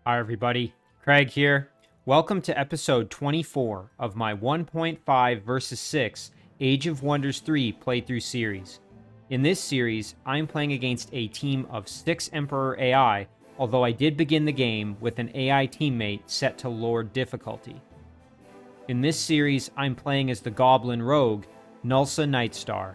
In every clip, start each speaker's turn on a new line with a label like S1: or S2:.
S1: Hi everybody, Craig here. Welcome to episode 24 of my 1.5 versus 6 Age of Wonders 3 playthrough series. In this series, I'm playing against a team of 6 Emperor AI, although I did begin the game with an AI teammate set to Lord difficulty. In this series, I'm playing as the Goblin Rogue, Gnulsa Nightstar.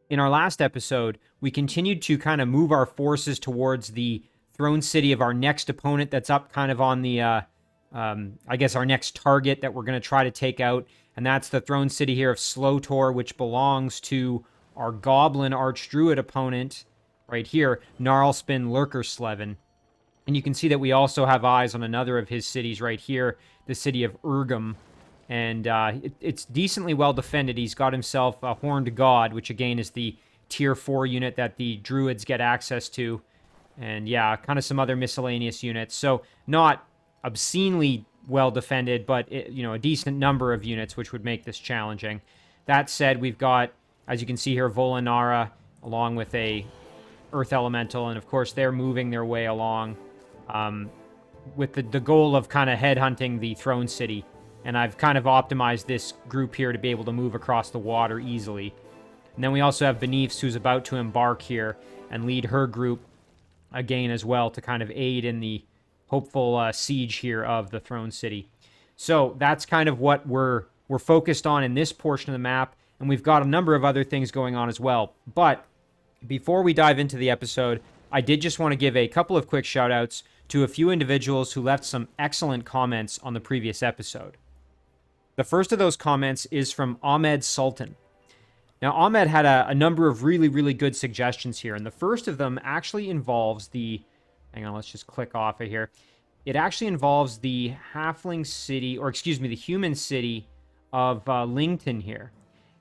S1: In our last episode, we continued to kind of move our forces towards the throne city of our next opponent that's up kind of on the, I guess our next target that we're going to try to take out. And that's the throne city here of Slotor, which belongs to our Goblin Archdruid opponent right here, Gnarlspin Lurkersleven. And you can see that we also have eyes on another of his cities right here, the city of Urgum. And it's decently well defended. He's got himself a Horned God, which again is the tier 4 unit that the druids get access to. And yeah, kind of some other miscellaneous units. So not obscenely well defended, but a decent number of units, which would make this challenging. That said, we've got, as you can see here, Volinara, along with a Earth Elemental, and of course they're moving their way along with the goal of kind of headhunting the Throne City. And I've kind of optimized this group here to be able to move across the water easily. And then we also have Benifs, who's about to embark here and lead her group again as well to kind of aid in the hopeful siege here of the Throne City. So that's kind of what we're focused on in this portion of the map, and we've got a number of other things going on as well. But before we dive into the episode, I did just want to give a couple of quick shout-outs to a few individuals who left some excellent comments on the previous episode. The first of those comments is from Ahmed Sultan. Now, Ahmed had a number of really, really good suggestions here, and the first of them actually involves the... Hang on, let's just click off of here. It actually involves the halfling city, or excuse me, the human city of Lington here.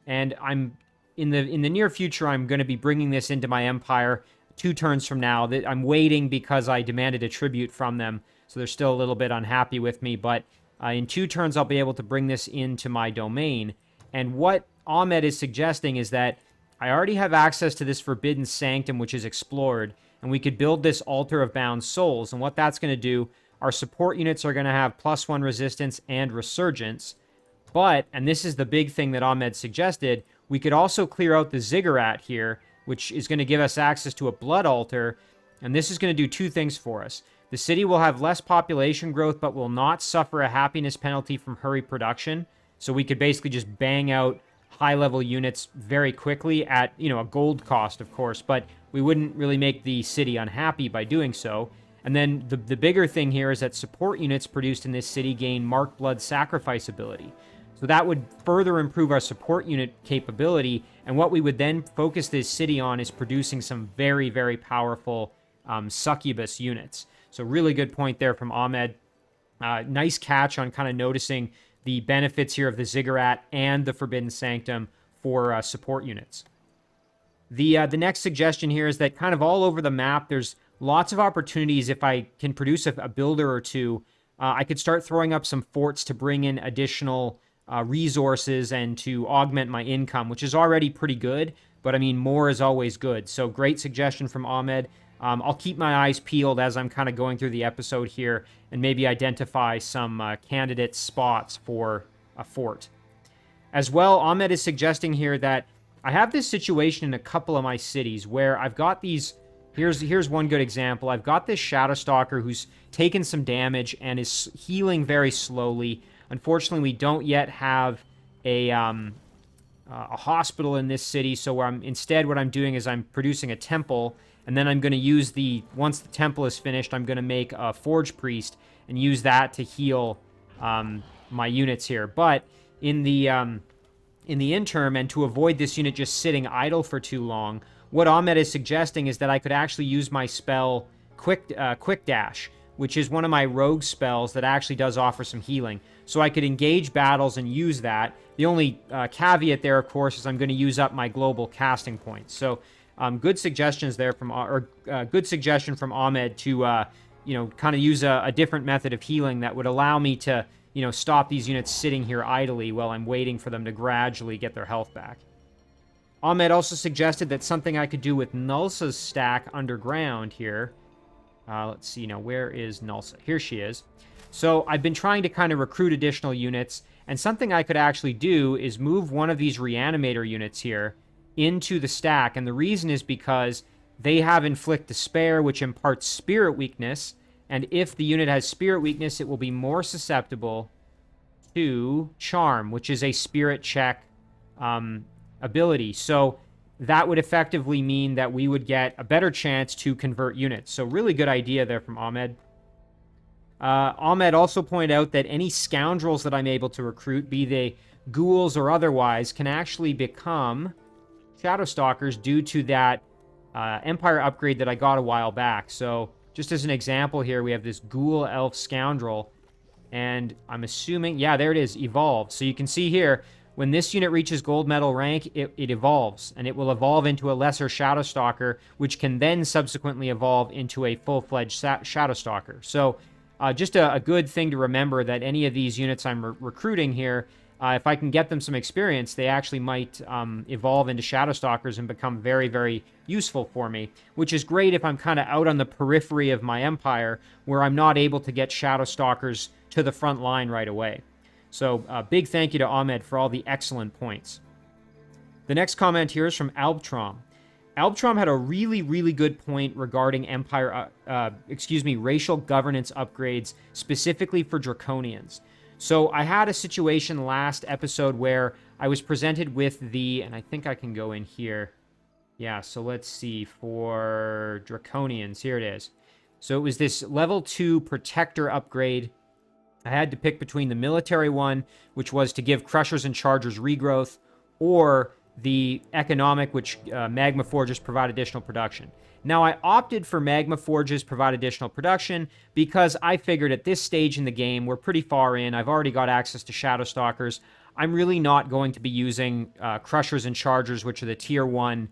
S1: And I'm in the near future, I'm going to be bringing this into my empire 2 turns from now. I'm waiting because I demanded a tribute from them, so they're still a little bit unhappy with me, but in 2 turns, I'll be able to bring this into my domain. And what Ahmed is suggesting is that I already have access to this Forbidden Sanctum, which is explored, and we could build this Altar of Bound Souls. And what that's going to do, our support units are going to have +1 resistance and resurgence. But, and this is the big thing that Ahmed suggested, we could also clear out the Ziggurat here, which is going to give us access to a Blood Altar. And this is going to do 2 things for us. The city will have less population growth, but will not suffer a happiness penalty from hurry production. So we could basically just bang out high-level units very quickly at, a gold cost, of course, but we wouldn't really make the city unhappy by doing so. And then the bigger thing here is that support units produced in this city gain Marked Blood Sacrifice ability. So that would further improve our support unit capability, and what we would then focus this city on is producing some very, very powerful succubus units. So really good point there from Ahmed. Nice catch on kind of noticing the benefits here of the Ziggurat and the Forbidden Sanctum for support units. The next suggestion here is that kind of all over the map, there's lots of opportunities. If I can produce a builder or 2, I could start throwing up some forts to bring in additional resources and to augment my income, which is already pretty good, but I mean, more is always good. So great suggestion from Ahmed. I'll keep my eyes peeled as I'm kind of going through the episode here and maybe identify some candidate spots for a fort. As well, Ahmed is suggesting here that I have this situation in a couple of my cities where I've got these... Here's one good example. I've got this Shadow Stalker who's taken some damage and is healing very slowly. Unfortunately, we don't yet have a hospital in this city, so instead what I'm doing is I'm producing a temple. And then I'm going to use once the temple is finished, I'm going to make a Forge Priest and use that to heal my units here. But in the interim, and to avoid this unit just sitting idle for too long, what Ahmed is suggesting is that I could actually use my spell Quick Dash, which is one of my rogue spells that actually does offer some healing. So I could engage battles and use that. The only caveat there, of course, is I'm going to use up my global casting points. So good suggestions there good suggestion from Ahmed to, kind of use a different method of healing that would allow me to, stop these units sitting here idly while I'm waiting for them to gradually get their health back. Ahmed also suggested that something I could do with Gnulsa's stack underground here Let's see now, where is Gnulsa? Here she is. So I've been trying to kind of recruit additional units, and something I could actually do is move one of these reanimator units here into the stack, and the reason is because they have Inflict Despair, which imparts spirit weakness, and if the unit has spirit weakness, it will be more susceptible to Charm, which is a spirit check ability. So that would effectively mean that we would get a better chance to convert units. So really good idea there from Ahmed. Ahmed also pointed out that any scoundrels that I'm able to recruit, be they ghouls or otherwise, can actually become Shadow Stalkers due to that Empire upgrade that I got a while back. So just as an example here, we have this Ghoul Elf Scoundrel, and I'm assuming, yeah, there it is, evolved. So you can see here, when this unit reaches gold medal rank, it evolves, and it will evolve into a lesser Shadow Stalker, which can then subsequently evolve into a full-fledged Shadow Stalker. So just a good thing to remember that any of these units I'm recruiting here, if I can get them some experience, they actually might evolve into Shadow Stalkers and become very, very useful for me, which is great if I'm kind of out on the periphery of my empire where I'm not able to get Shadow Stalkers to the front line right away. So big thank you to Ahmed for all the excellent points. The next comment here is from Albtrom. Albtrom had a really, really good point regarding racial governance upgrades, specifically for Draconians. So I had a situation last episode where I was presented with and I think I can go in here. Yeah, so let's see, for Draconians, here it is. So it was this level 2 Protector upgrade. I had to pick between the military one, which was to give Crushers and Chargers regrowth, or the economic, which Magma Forges provide additional production. Now, I opted for Magma Forges provide additional production because I figured at this stage in the game, we're pretty far in. I've already got access to Shadow Stalkers. I'm really not going to be using Crushers and Chargers, which are the Tier 1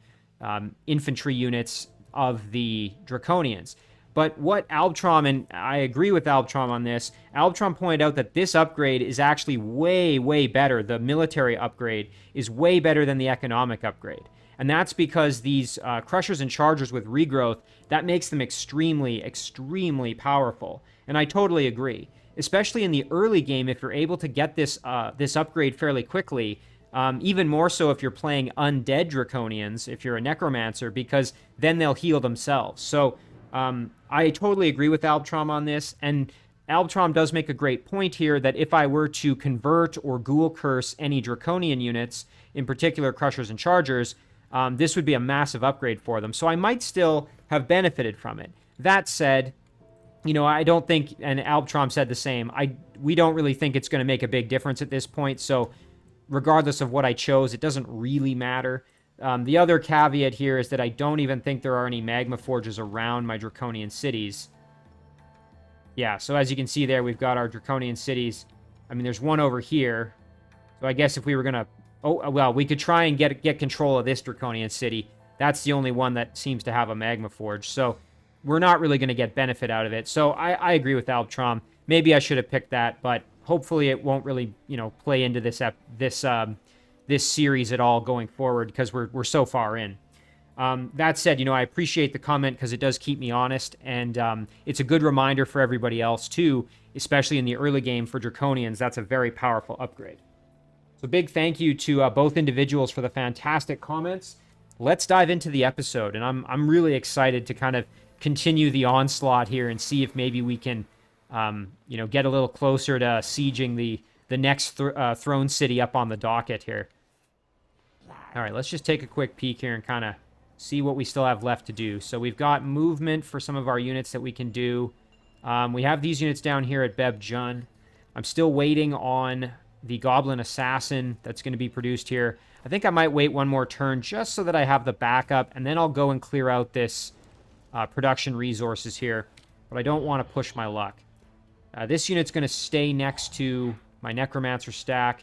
S1: infantry units of the Draconians. But what Albtrom, and I agree with Albtrom on this, Albtrom pointed out that this upgrade is actually way, way better. The military upgrade is way better than the economic upgrade. And that's because these Crushers and Chargers with regrowth, that makes them extremely, extremely powerful. And I totally agree. Especially in the early game, if you're able to get this upgrade fairly quickly, even more so if you're playing undead Draconians, if you're a Necromancer, because then they'll heal themselves. So I totally agree with Albtrom on this, and Albtrom does make a great point here that if I were to convert or Ghoul Curse any Draconian units, in particular Crushers and Chargers, this would be a massive upgrade for them. So I might still have benefited from it. That said, you know, I don't think, and Albtrom said the same, we don't really think it's going to make a big difference at this point, so regardless of what I chose, it doesn't really matter. The other caveat here is that I don't even think there are any Magma Forges around my Draconian cities. Yeah, so as you can see there, we've got our Draconian cities. I mean, there's one over here. So I guess if we were going to... Oh, well, we could try and get control of this Draconian city. That's the only one that seems to have a Magma Forge. So we're not really going to get benefit out of it. So I agree with Albtrom. Maybe I should have picked that, but hopefully it won't really, you know, play into this series at all going forward because we're so far in. That said, you know, I appreciate the comment because it does keep me honest, and it's a good reminder for everybody else too, especially in the early game for Draconians. That's a very powerful upgrade. So big thank you to both individuals for the fantastic comments. Let's dive into the episode, and I'm really excited to kind of continue the onslaught here and see if maybe we can, you know, get a little closer to sieging the next throne city up on the docket here. All right, let's just take a quick peek here and kind of see what we still have left to do. So we've got movement for some of our units that we can do. We have these units down here at Beb Jun. I'm still waiting on the Goblin Assassin that's going to be produced here. I think I might wait one more turn just so that I have the backup, and then I'll go and clear out this production resources here. But I don't want to push my luck. This unit's going to stay next to my Necromancer stack.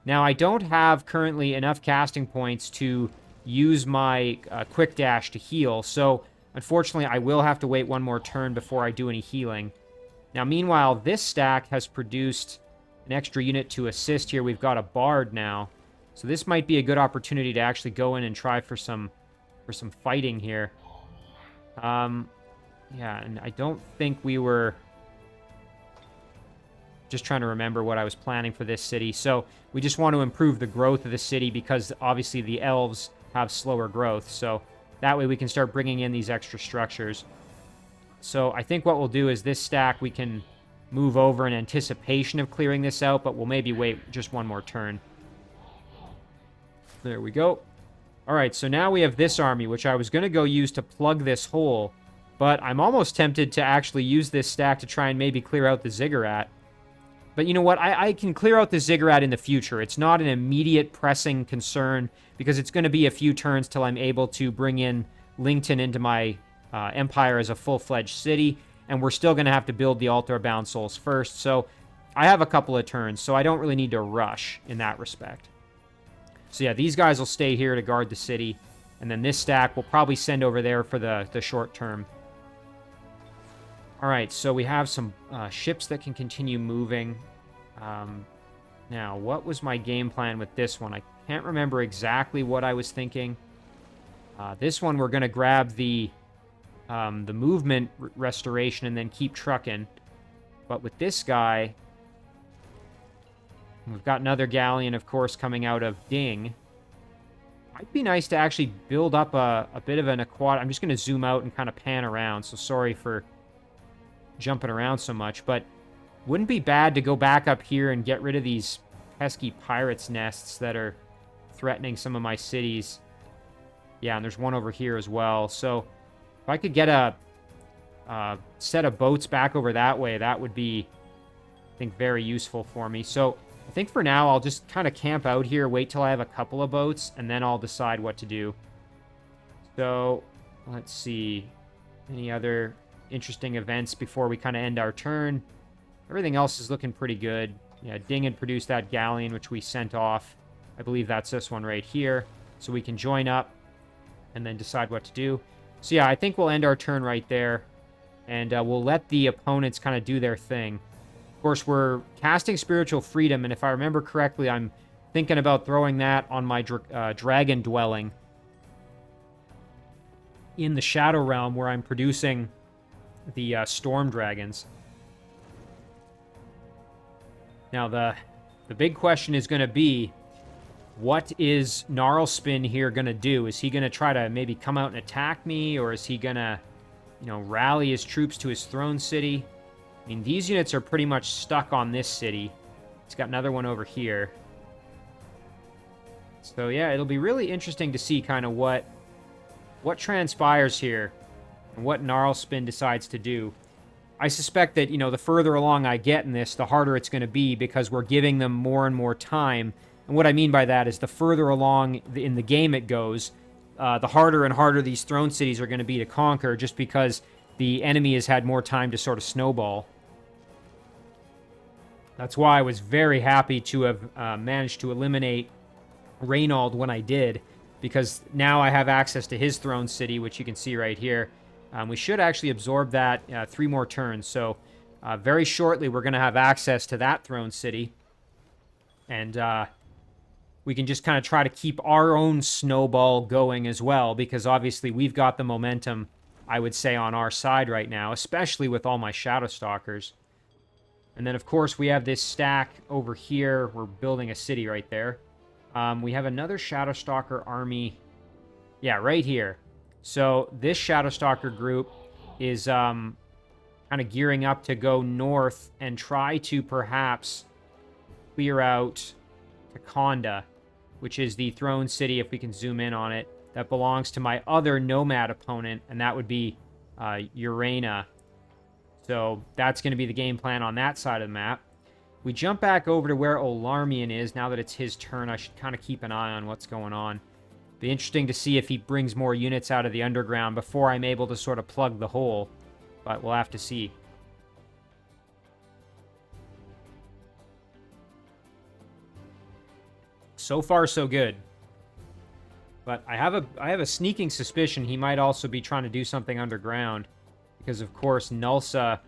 S1: Now, I don't have currently enough casting points to use my quick dash to heal, so unfortunately I will have to wait one more turn before I do any healing. Now, meanwhile, this stack has produced an extra unit to assist here. We've got a Bard now, so this might be a good opportunity to actually go in and try for some fighting here. Yeah, and I don't think we were... Just trying to remember what I was planning for this city. So we just want to improve the growth of the city because obviously the elves have slower growth. So that way we can start bringing in these extra structures. So I think what we'll do is this stack we can move over in anticipation of clearing this out, but we'll maybe wait just one more turn. There we go. All right, so now we have this army, which I was going to go use to plug this hole, but I'm almost tempted to actually use this stack to try and maybe clear out the ziggurat. But you know what? I can clear out the ziggurat in the future. It's not an immediate pressing concern because it's going to be a few turns till I'm able to bring in Lington into my empire as a full-fledged city, and we're still going to have to build the Altar of Bound Souls first. So I have a couple of turns, so I don't really need to rush in that respect. So yeah, these guys will stay here to guard the city, and then this stack we'll probably send over there for the short term. All right, so we have some ships that can continue moving. Now, what was my game plan with this one? I can't remember exactly what I was thinking. This one, we're going to grab the movement restoration and then keep trucking. But with this guy, we've got another galleon, of course, coming out of Ding. Might be nice to actually build up a bit of an aquatic. I'm just going to zoom out and kind of pan around, so sorry for jumping around so much, but wouldn't be bad to go back up here and get rid of these pesky pirates' nests that are threatening some of my cities. Yeah, and there's one over here as well. So if I could get a set of boats back over that way, that would be, I think, very useful for me. So I think for now, I'll just kind of camp out here, wait till I have a couple of boats, and then I'll decide what to do. So let's see. Any other interesting events before we kind of end our turn? Everything else is looking pretty good. Yeah, Ding had produced that galleon, which we sent off. I believe that's this one right here. So we can join up and then decide what to do. So yeah, I think we'll end our turn right there. And we'll let the opponents kind of do their thing. Of course, we're casting Spiritual Freedom, and if I remember correctly, I'm thinking about throwing that on my dragon dwelling in the Shadow Realm where I'm producing the storm dragons. Now, the big question is going to be, what is Gnarlspin here going to do? Is he going to try to maybe come out and attack me, or is he going to, you know, rally his troops to his throne city? I mean, these units are pretty much stuck on this city. He's got another one over here. So yeah, it'll be really interesting to see kind of what transpires here and what Gnarlspin decides to do. I suspect that, you know, the further along I get in this, the harder it's going to be because we're giving them more and more time. And what I mean by that is the further along in the game it goes, the harder and harder these throne cities are going to be to conquer just because the enemy has had more time to sort of snowball. That's why I was very happy to have managed to eliminate Reynald when I did, because now I have access to his throne city, which you can see right here. We should actually absorb that 3 more turns, so very shortly we're going to have access to that throne city, and we can just kind of try to keep our own snowball going as well, because obviously we've got the momentum, I would say, on our side right now, especially with all my Shadow Stalkers. And then, of course, we have this stack over here. We're building a city right there. We have another Shadow Stalker army. Yeah, right here. So this Shadow Stalker group is kind of gearing up to go north and try to perhaps clear out Takonda, which is the throne city, if we can zoom in on it, that belongs to my other nomad opponent, and that would be Urena. So that's going to be the game plan on that side of the map. We jump back over to where Olarmian is. Now that it's his turn, I should kind of keep an eye on what's going on. Be interesting to see if he brings more units out of the underground before I'm able to sort of plug the hole. But we'll have to see. So far, so good. But I have a sneaking suspicion he might also be trying to do something underground. Because, of course, Gnulsa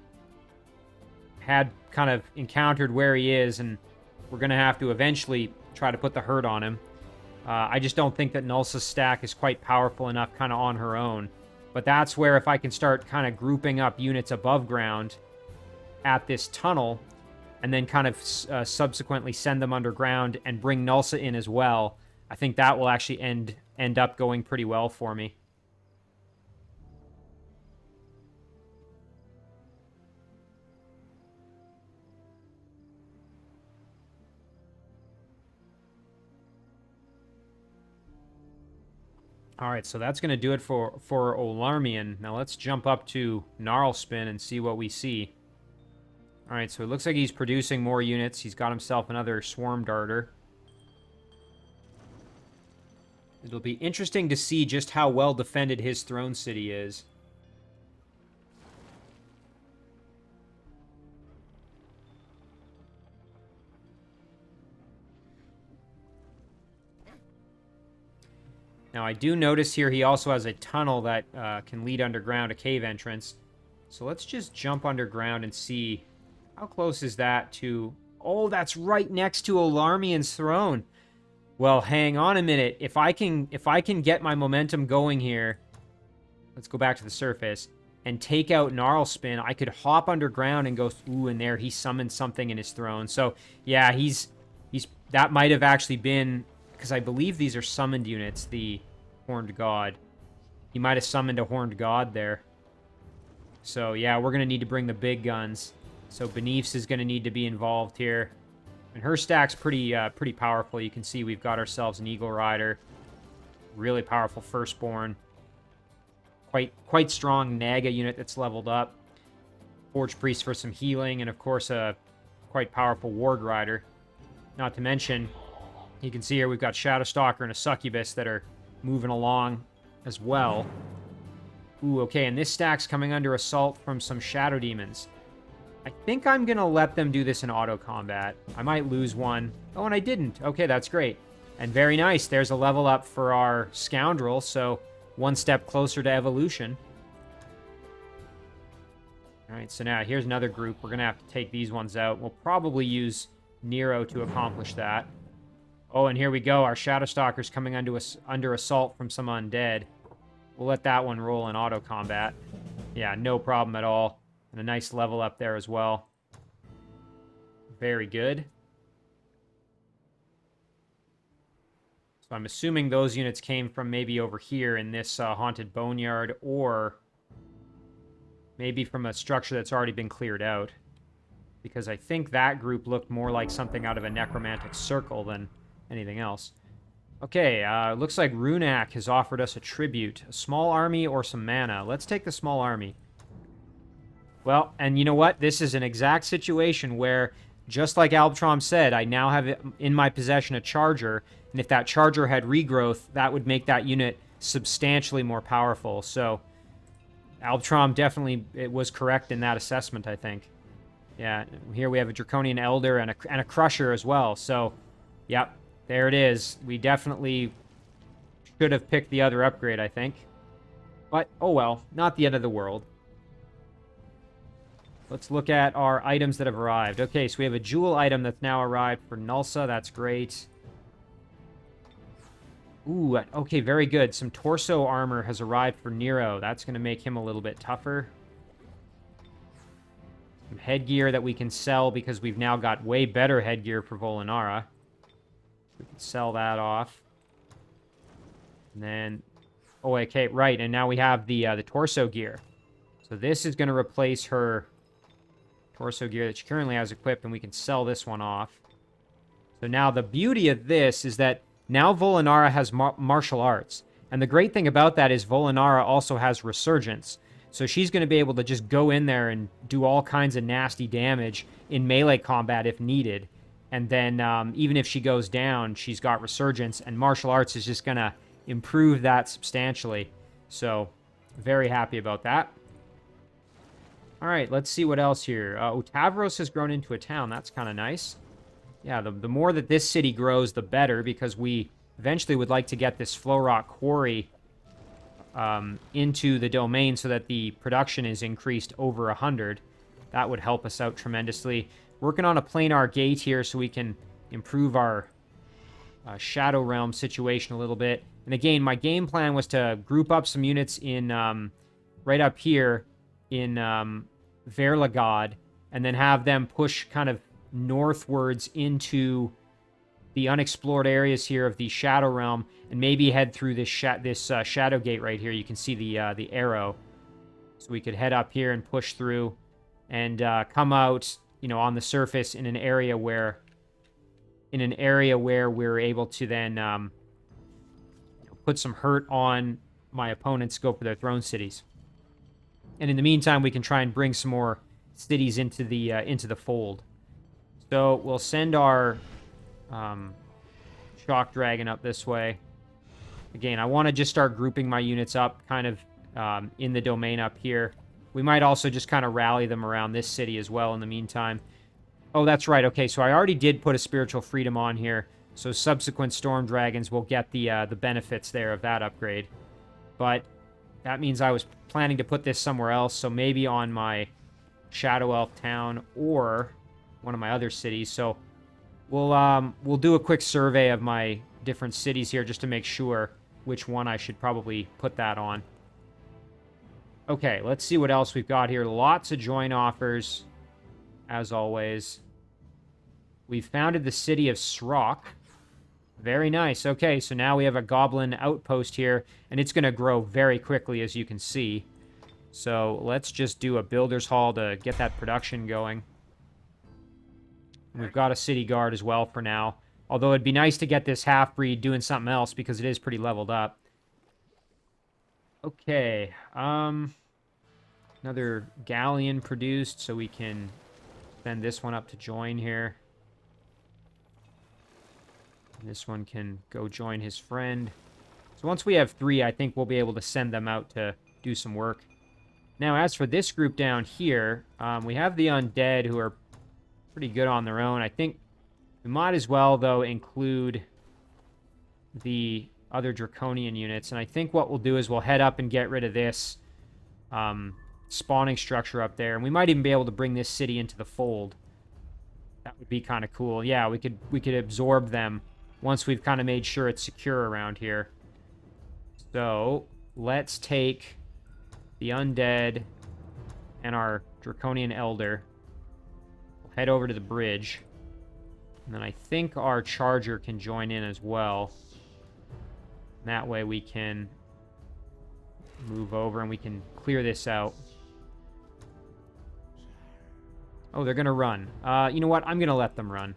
S1: had kind of encountered where he is, and we're going to have to eventually try to put the hurt on him. I just don't think that Gnulsa's stack is quite powerful enough kind of on her own. But that's where if I can start kind of grouping up units above ground at this tunnel, and then kind of subsequently send them underground and bring Gnulsa in as well, I think that will actually end up going pretty well for me. Alright, so that's going to do it for Olarmian. Now let's jump up to Gnarlspin and see what we see. Alright, so it looks like he's producing more units. He's got himself another Swarm Darter. It'll be interesting to see just how well defended his Throne City is. Now, I do notice here he also has a tunnel that can lead underground, a cave entrance. So let's just jump underground and see how close is that to... Oh, that's right next to Olarmian's throne. Well, hang on a minute. If I can get my momentum going here, let's go back to the surface, and take out Gnarlspin, I could hop underground and go... Ooh, and there he summoned something in his throne. So, yeah, he's that might have actually been... Because I believe these are summoned units, the Horned God. He might have summoned a Horned God there. So, yeah, we're going to need to bring the big guns. So, Benif's is going to need to be involved here. And her stack's pretty powerful. You can see we've got ourselves an Eagle Rider. Really powerful Firstborn. Quite strong Naga unit that's leveled up. Forge Priest for some healing. And, of course, a quite powerful Ward Rider. Not to mention... You can see here we've got Shadow Stalker and a Succubus that are moving along as well. Ooh, okay, and this stack's coming under assault from some Shadow Demons. I think I'm going to let them do this in auto combat. I might lose one. Oh, and I didn't. Okay, that's great. And very nice. There's a level up for our Scoundrel, so one step closer to evolution. All right, so now here's another group. We're going to have to take these ones out. We'll probably use Nero to accomplish that. Oh, and here we go. Our Shadow Stalker's coming under assault from some undead. We'll let that one roll in auto combat. Yeah, no problem at all. And a nice level up there as well. Very good. So I'm assuming those units came from maybe over here in this Haunted Boneyard, or maybe from a structure that's already been cleared out. Because I think that group looked more like something out of a Necromantic Circle than anything else. Okay, looks like Runak has offered us a tribute. A small army or some mana. Let's take the small army. Well, and you know what? This is an exact situation where, just like Albtrom said, I now have in my possession a Charger, and if that Charger had regrowth, that would make that unit substantially more powerful. So, Albtrom definitely was correct in that assessment, I think. Yeah, here we have a Draconian Elder and a Crusher as well. So, yep. There it is. We definitely should have picked the other upgrade, I think. But, oh well, not the end of the world. Let's look at our items that have arrived. Okay, so we have a jewel item that's now arrived for Gnulsa. That's great. Ooh, okay, very good. Some torso armor has arrived for Nero. That's going to make him a little bit tougher. Some headgear that we can sell because we've now got way better headgear for Volinara. We can sell that off. And then... Oh, okay, right. And now we have the torso gear. So this is going to replace her torso gear that she currently has equipped, and we can sell this one off. So now the beauty of this is that now Volinara has martial arts. And the great thing about that is Volinara also has Resurgence. So she's going to be able to just go in there and do all kinds of nasty damage in melee combat if needed. And then even if she goes down, she's got Resurgence, and martial arts is just going to improve that substantially. So, very happy about that. All right, let's see what else here. Otavros has grown into a town. That's kind of nice. Yeah, the more that this city grows, the better, because we eventually would like to get this Flowrock Quarry into the domain so that the production is increased over 100. That would help us out tremendously. Working on a planar gate here so we can improve our Shadow Realm situation a little bit. And again, my game plan was to group up some units in right up here in Verlagod, and then have them push kind of northwards into the unexplored areas here of the Shadow Realm, and maybe head through this Shadow Gate right here. You can see the arrow. So we could head up here and push through and come out, you know, on the surface in an area where we're able to then put some hurt on my opponents, go for their throne cities. And in the meantime, we can try and bring some more cities into the fold. So we'll send our Shock Dragon up this way. Again, I want to just start grouping my units up kind of in the domain up here. We might also just kind of rally them around this city as well in the meantime. Oh, that's right. Okay, so I already did put a Spiritual Freedom on here, so subsequent Storm Dragons will get the benefits there of that upgrade. But that means I was planning to put this somewhere else, so maybe on my Shadow Elf town or one of my other cities. So we'll do a quick survey of my different cities here just to make sure which one I should probably put that on. Okay, let's see what else we've got here. Lots of join offers, as always. We've founded the city of Srock. Very nice. Okay, so now we have a Goblin Outpost here, and it's going to grow very quickly, as you can see. So let's just do a Builder's Hall to get that production going. We've got a City Guard as well for now. Although it'd be nice to get this half-breed doing something else, because it is pretty leveled up. Okay, another Galleon produced, so we can send this one up to join here. And this one can go join his friend. So once we have 3, I think we'll be able to send them out to do some work. Now, as for this group down here, we have the Undead, who are pretty good on their own. I think we might as well, though, include the other Draconian units. And I think what we'll do is we'll head up and get rid of this spawning structure up there. And we might even be able to bring this city into the fold. That would be kind of cool. Yeah, we could absorb them once we've kind of made sure it's secure around here. So let's take the Undead and our Draconian Elder. We'll head over to the bridge. And then I think our Charger can join in as well. That way we can move over and we can clear this out. Oh, they're going to run. You know what? I'm going to let them run.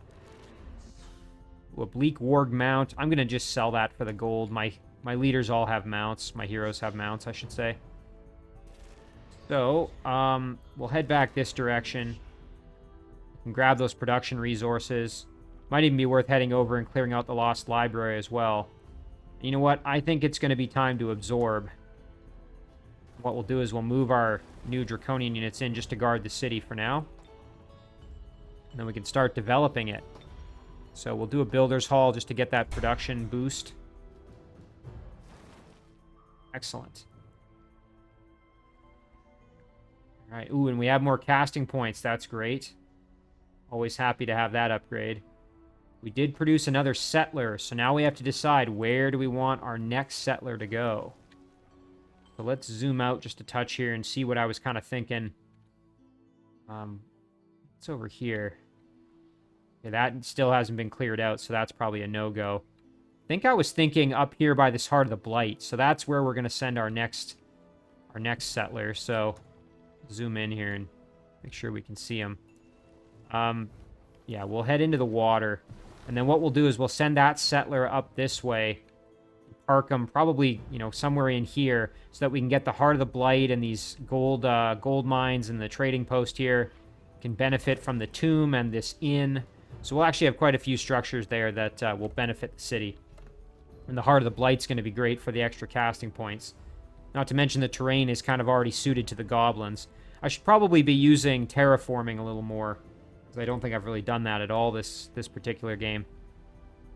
S1: A Bleak Warg mount. I'm going to just sell that for the gold. My leaders all have mounts. My heroes have mounts, I should say. So, we'll head back this direction. And grab those production resources. Might even be worth heading over and clearing out the Lost Library as well. You know what? I think it's going to be time to absorb. What we'll do is we'll move our new Draconian units in just to guard the city for now. And then we can start developing it. So we'll do a Builder's Hall just to get that production boost. Excellent. All right. Ooh, and we have more casting points. That's great. Always happy to have that upgrade. We did produce another settler, so now we have to decide where do we want our next settler to go. So let's zoom out just a touch here and see what I was kind of thinking. It's over here. Okay, that still hasn't been cleared out, so that's probably a no-go. I think I was thinking up here by this Heart of the Blight, so that's where we're going to send our next settler. So zoom in here and make sure we can see him. Yeah, we'll head into the water. And then what we'll do is we'll send that settler up this way. Park them probably, you know, somewhere in here so that we can get the Heart of the Blight and these gold mines and the trading post here. Can benefit from the tomb and this inn. So we'll actually have quite a few structures there that will benefit the city. And the Heart of the Blight's going to be great for the extra casting points. Not to mention the terrain is kind of already suited to the goblins. I should probably be using terraforming a little more, because I don't think I've really done that at all this particular game.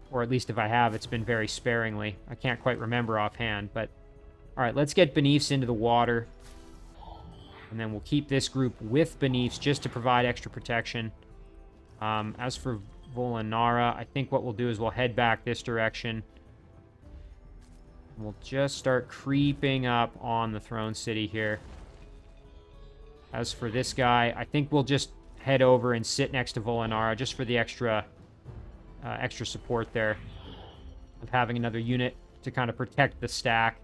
S1: Or at least if I have, it's been very sparingly. I can't quite remember offhand, but... Alright, let's get Beneaths into the water. And then we'll keep this group with Beneaths just to provide extra protection. As for Volanara, I think what we'll do is we'll head back this direction. We'll just start creeping up on the throne city here. As for this guy, I think we'll just head over and sit next to Volinara just for the extra support there of having another unit to kind of protect the stack.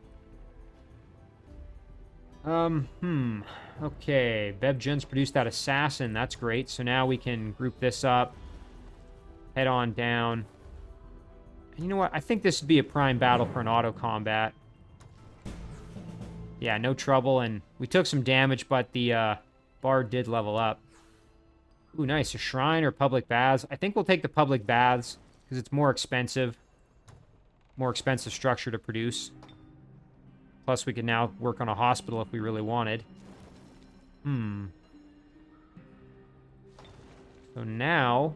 S1: Okay, Bebjun's produced that assassin. That's great. So now we can group this up, head on down. And you know what? I think this would be a prime battle for an auto combat. Yeah, no trouble, and we took some damage, but the bard did level up. Ooh, nice. A shrine or public baths. I think we'll take the public baths because it's more expensive. More expensive structure to produce. Plus, we can now work on a hospital if we really wanted. So now,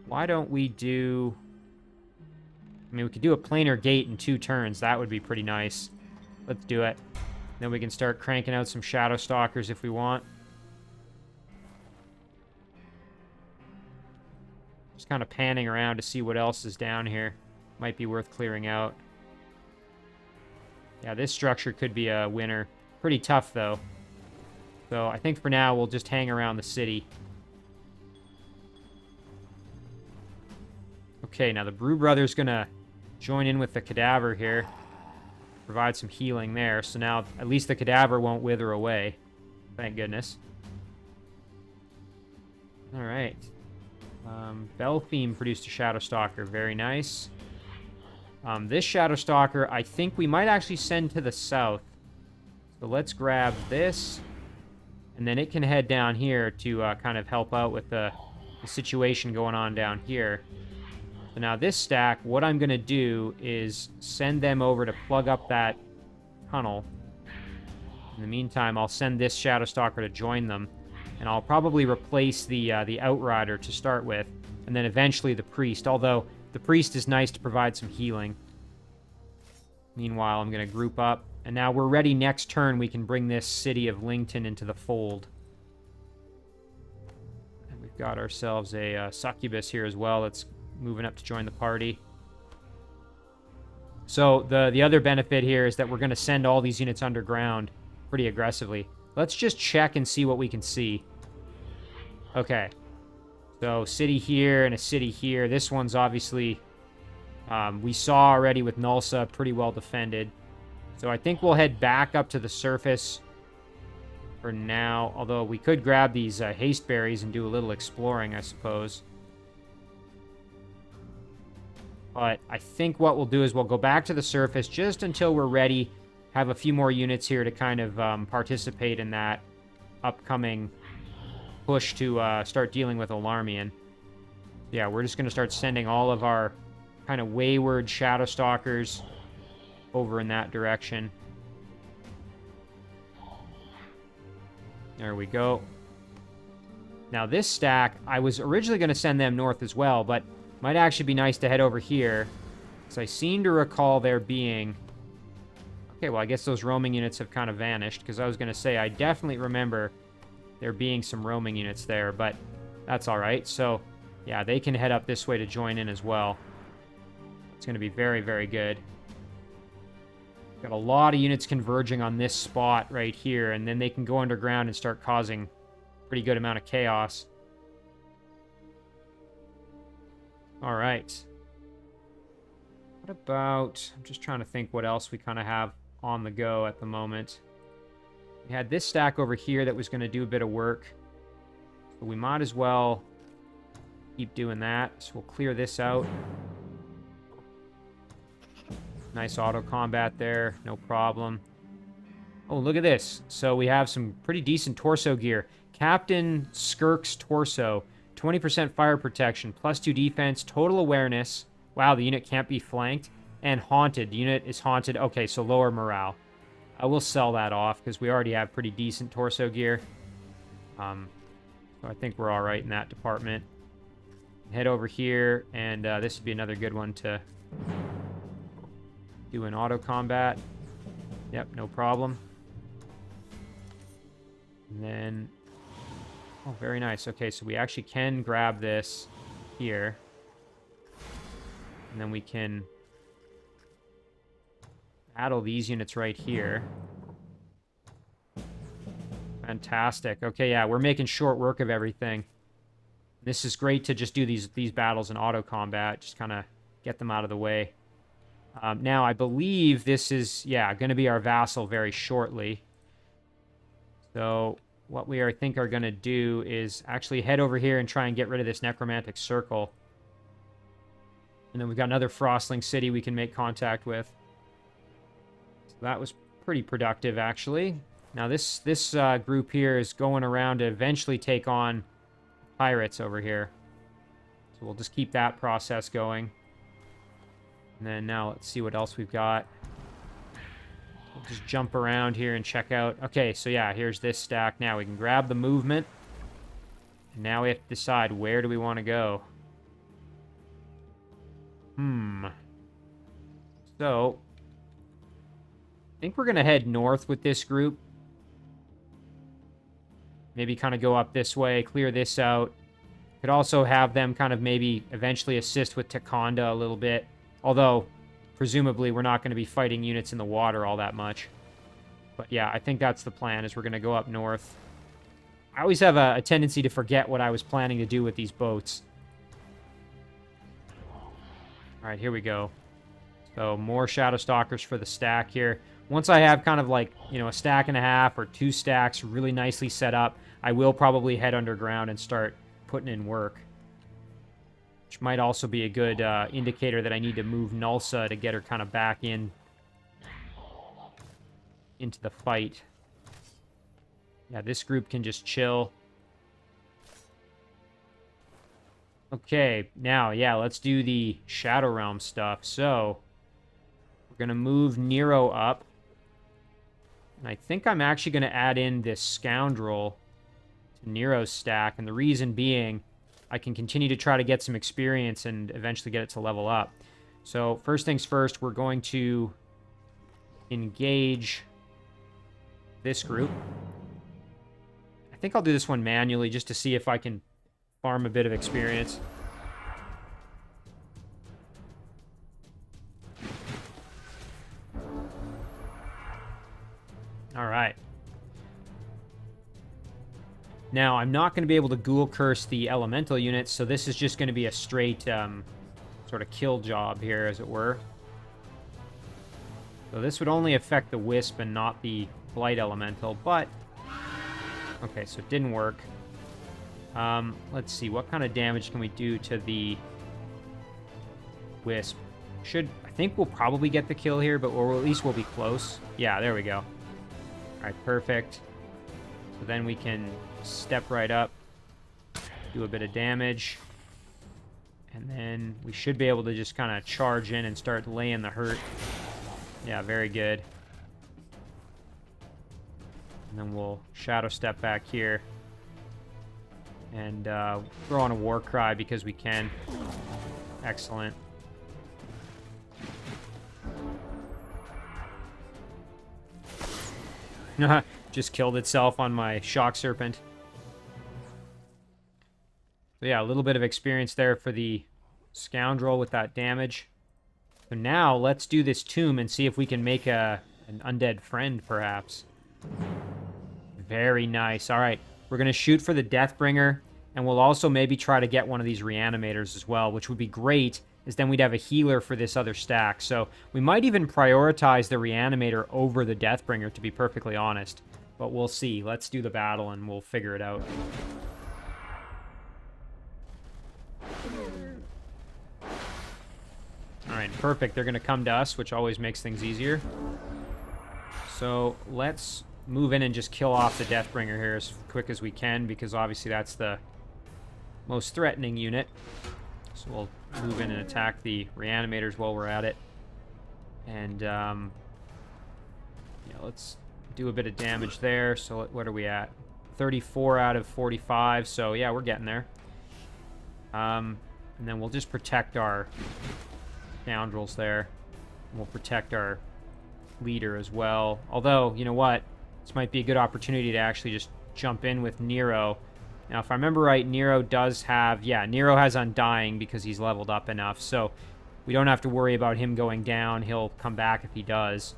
S1: why don't we do... I mean, we could do a planar gate in 2 turns. That would be pretty nice. Let's do it. Then we can start cranking out some Shadow Stalkers if we want. Just kind of panning around to see what else is down here. Might be worth clearing out. Yeah, this structure could be a winner. Pretty tough, though. So I think for now, we'll just hang around the city. Okay, now the Brew Brother's gonna join in with the Cadaver here. Provide some healing there. So now, at least the Cadaver won't wither away. Thank goodness. Alright. Beltheme produced a Shadow Stalker. Very nice. This Shadow Stalker, I think we might actually send to the south. So let's grab this. And then it can head down here to kind of help out with the situation going on down here. So now this stack, what I'm going to do is send them over to plug up that tunnel. In the meantime, I'll send this Shadow Stalker to join them. And I'll probably replace the Outrider to start with. And then eventually the Priest, although the Priest is nice to provide some healing. Meanwhile, I'm going to group up. And now we're ready next turn. We can bring this city of Lington into the fold. And we've got ourselves a Succubus here as well that's moving up to join the party. So the other benefit here is that we're going to send all these units underground pretty aggressively. Let's just check and see what we can see. Okay. So city here and a city here. This one's obviously, we saw already with Gnulsa, pretty well defended. So I think we'll head back up to the surface for now. Although we could grab these haste berries and do a little exploring, I suppose. But I think what we'll do is we'll go back to the surface just until we're ready. Have a few more units here to kind of participate in that upcoming push to start dealing with Alarmian. Yeah, we're just going to start sending all of our kind of wayward Shadow Stalkers over in that direction. There we go. Now this stack, I was originally going to send them north as well, but might actually be nice to head over here. Because I seem to recall there being... Okay, well, I guess those roaming units have kind of vanished. Because I was going to say, I definitely remember there being some roaming units there. But that's all right. So, yeah, they can head up this way to join in as well. It's going to be very, very good. Got a lot of units converging on this spot right here. And then they can go underground and start causing a pretty good amount of chaos. All right. What about... I'm just trying to think what else we kind of have on the go at the moment. We had this stack over here that was going to do a bit of work. So we might as well keep doing that. So we'll clear this out. Nice auto combat there. No problem. Oh, look at this. So we have some pretty decent torso gear. Captain Skirk's torso. 20% fire protection, +2 defense, total awareness. Wow, the unit can't be flanked. And haunted. The unit is haunted. Okay, so lower morale. I will sell that off because we already have pretty decent torso gear. So I think we're all right in that department. Head over here, and this would be another good one to do an auto combat. Yep, no problem. And then... Oh, very nice. Okay, so we actually can grab this here. And then we can battle these units right here. Fantastic. Okay, yeah, we're making short work of everything. This is great to just do these battles in auto combat. Just kind of get them out of the way. Now, I believe this is, yeah, going to be our vassal very shortly. So what we think are going to do is actually head over here and try and get rid of this necromantic circle. And then we've got another Frostling City we can make contact with. So that was pretty productive, actually. Now, this group here is going around to eventually take on pirates over here. So we'll just keep that process going. And then now let's see what else we've got. We'll just jump around here and check out. Okay, so yeah, here's this stack. Now we can grab the movement. And now we have to decide where do we want to go. So, I think we're going to head north with this group. Maybe kind of go up this way, clear this out. Could also have them kind of maybe eventually assist with Takonda a little bit. Although, presumably, we're not going to be fighting units in the water all that much. But yeah, I think that's the plan, is we're going to go up north. I always have a tendency to forget what I was planning to do with these boats. Alright, here we go. So, more Shadow Stalkers for the stack here. Once I have kind of like, you know, a stack and a half or 2 stacks really nicely set up, I will probably head underground and start putting in work. Which might also be a good indicator that I need to move Gnulsa to get her kind of back into the fight. Yeah, this group can just chill. Okay, now, yeah, let's do the Shadow Realm stuff. So, we're going to move Nero up. And I think I'm actually going to add in this Scoundrel to Nero's stack. And the reason being, I can continue to try to get some experience and eventually get it to level up. So, first things first, we're going to engage this group. I think I'll do this one manually just to see if I can farm a bit of experience. All right. Now, I'm not going to be able to Ghoul Curse the elemental units, so this is just going to be a straight sort of kill job here, as it were. So this would only affect the Wisp and not the Blight elemental, but... Okay, so it didn't work. Let's see, what kind of damage can we do to the Wisp? I think we'll probably get the kill here, but at least we'll be close. Yeah, there we go. Alright, perfect. So then we can step right up, do a bit of damage, and then we should be able to just kind of charge in and start laying the hurt. Yeah, very good. And then we'll shadow step back here and throw on a war cry because we can. Excellent. Just killed itself on my shock serpent. So yeah, a little bit of experience there for the scoundrel with that damage. So now let's do this tomb and see if we can make an undead friend, perhaps. Very nice. All right, we're going to shoot for the Deathbringer, and we'll also maybe try to get one of these reanimators as well, which would be great, is then we'd have a healer for this other stack. So we might even prioritize the reanimator over the Deathbringer, to be perfectly honest. But we'll see. Let's do the battle, and we'll figure it out. Alright, perfect. They're going to come to us, which always makes things easier. So let's move in and just kill off the Deathbringer here as quick as we can, because obviously that's the most threatening unit. So we'll move in and attack the reanimators while we're at it. And, yeah, let's do a bit of damage there. So what are we at? 34 out of 45. So, yeah, we're getting there. And then we'll just protect our scoundrels there. And we'll protect our leader as well. Although, you know what? This might be a good opportunity to actually just jump in with Nero. Now, if I remember right, Nero does have... Yeah, Nero has Undying because he's leveled up enough. So we don't have to worry about him going down. He'll come back if he does.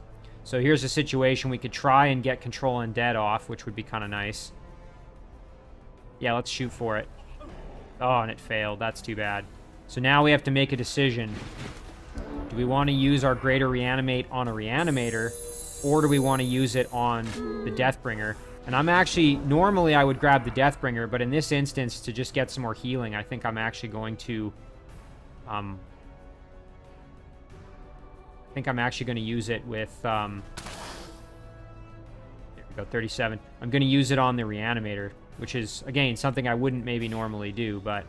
S1: So here's a situation we could try and get control undead off, which would be kind of nice. Yeah, let's shoot for it. Oh, and it failed. That's too bad. So now we have to make a decision. Do we want to use our Greater Reanimate on a Reanimator, or do we want to use it on the Deathbringer? And I'm actually... Normally, I would grab the Deathbringer, but in this instance, to just get some more healing, I think I'm actually going to... I think I'm actually going to use it with... there we go, 37. I'm going to use it on the Reanimator, which is, again, something I wouldn't maybe normally do, but...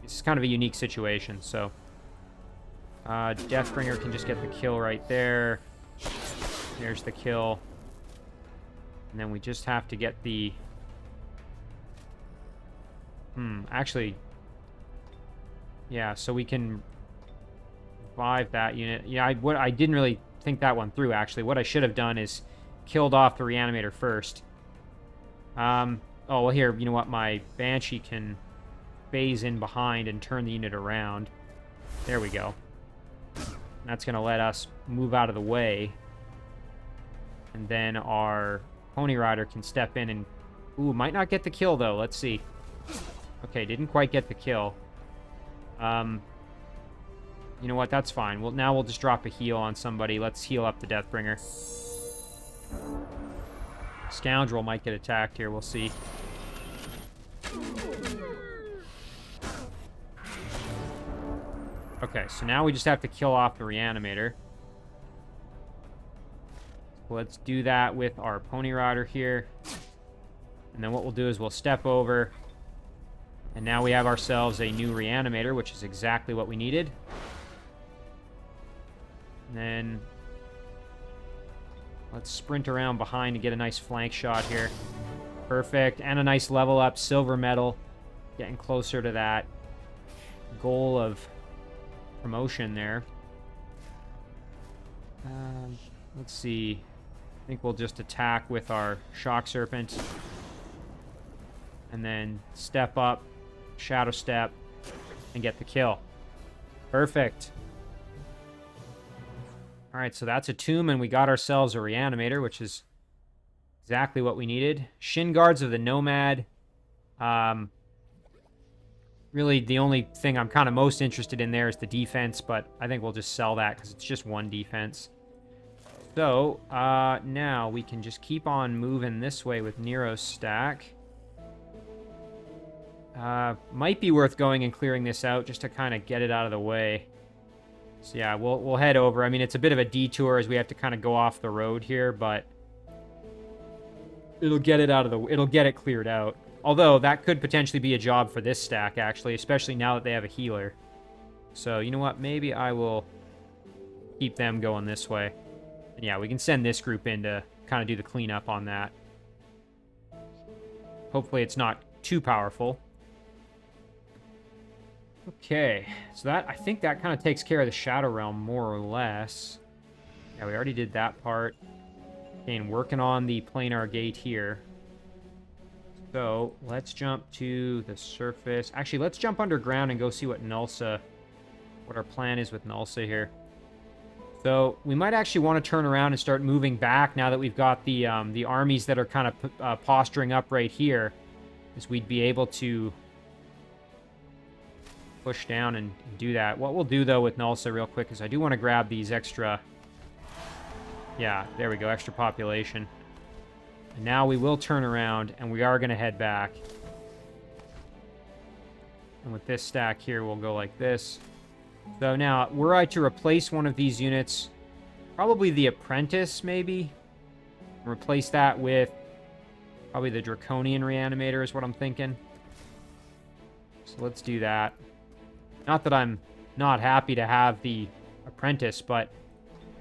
S1: It's kind of a unique situation, so... Deathbringer can just get the kill right there. There's the kill. And then we just have to get the... actually... Yeah, so we can revive that unit. Yeah, I didn't really think that one through, actually. What I should have done is killed off the Reanimator first. Oh, well, here, you know what? My Banshee can phase in behind and turn the unit around. There we go. That's going to let us move out of the way. And then our Pony Rider can step in and... Ooh, might not get the kill, though. Let's see. Okay, didn't quite get the kill. You know what? That's fine. Well, now we'll just drop a heal on somebody. Let's heal up the Deathbringer. Scoundrel might get attacked here. We'll see. Okay, so now we just have to kill off the Reanimator. Let's do that with our Pony Rider here. And then what we'll do is we'll step over. And now we have ourselves a new Reanimator, which is exactly what we needed. And then let's sprint around behind to get a nice flank shot here. Perfect. And a nice level up. Silver medal. Getting closer to that goal of promotion there. Let's see. I think we'll just attack with our Shock Serpent. And then step up, Shadow Step, and get the kill. Perfect. Alright, so that's a tomb, and we got ourselves a Reanimator, which is exactly what we needed. Shin Guards of the Nomad. Really, the only thing I'm kind of most interested in there is the defense, but I think we'll just sell that because it's just one defense. So, now we can just keep on moving this way with Nero's stack. Might be worth going and clearing this out just to kind of get it out of the way. So yeah, we'll head over. I mean, it's a bit of a detour as we have to kind of go off the road here, but it'll get it out of the... It'll get it cleared out. Although, that could potentially be a job for this stack, actually, especially now that they have a healer. So, you know what? Maybe I will keep them going this way. And yeah, we can send this group in to kind of do the cleanup on that. Hopefully it's not too powerful. Okay, so that, I think that kind of takes care of the Shadow Realm, more or less. Yeah, we already did that part. Again, working on the planar gate here. So, let's jump to the surface. Actually, let's jump underground and go see what Gnulsa... What our plan is with Gnulsa here. So, we might actually want to turn around and start moving back now that we've got the armies that are kind of posturing up right here. As we'd be able to push down and do that. What we'll do, though, with Gnulsa real quick is I do want to grab these extra... Yeah, there we go, extra population. And now we will turn around, and we are going to head back. And with this stack here, we'll go like this. So now, were I to replace one of these units, probably the Apprentice, maybe? Replace that with probably the Draconian Reanimator is what I'm thinking. So let's do that. Not that I'm not happy to have the Apprentice, but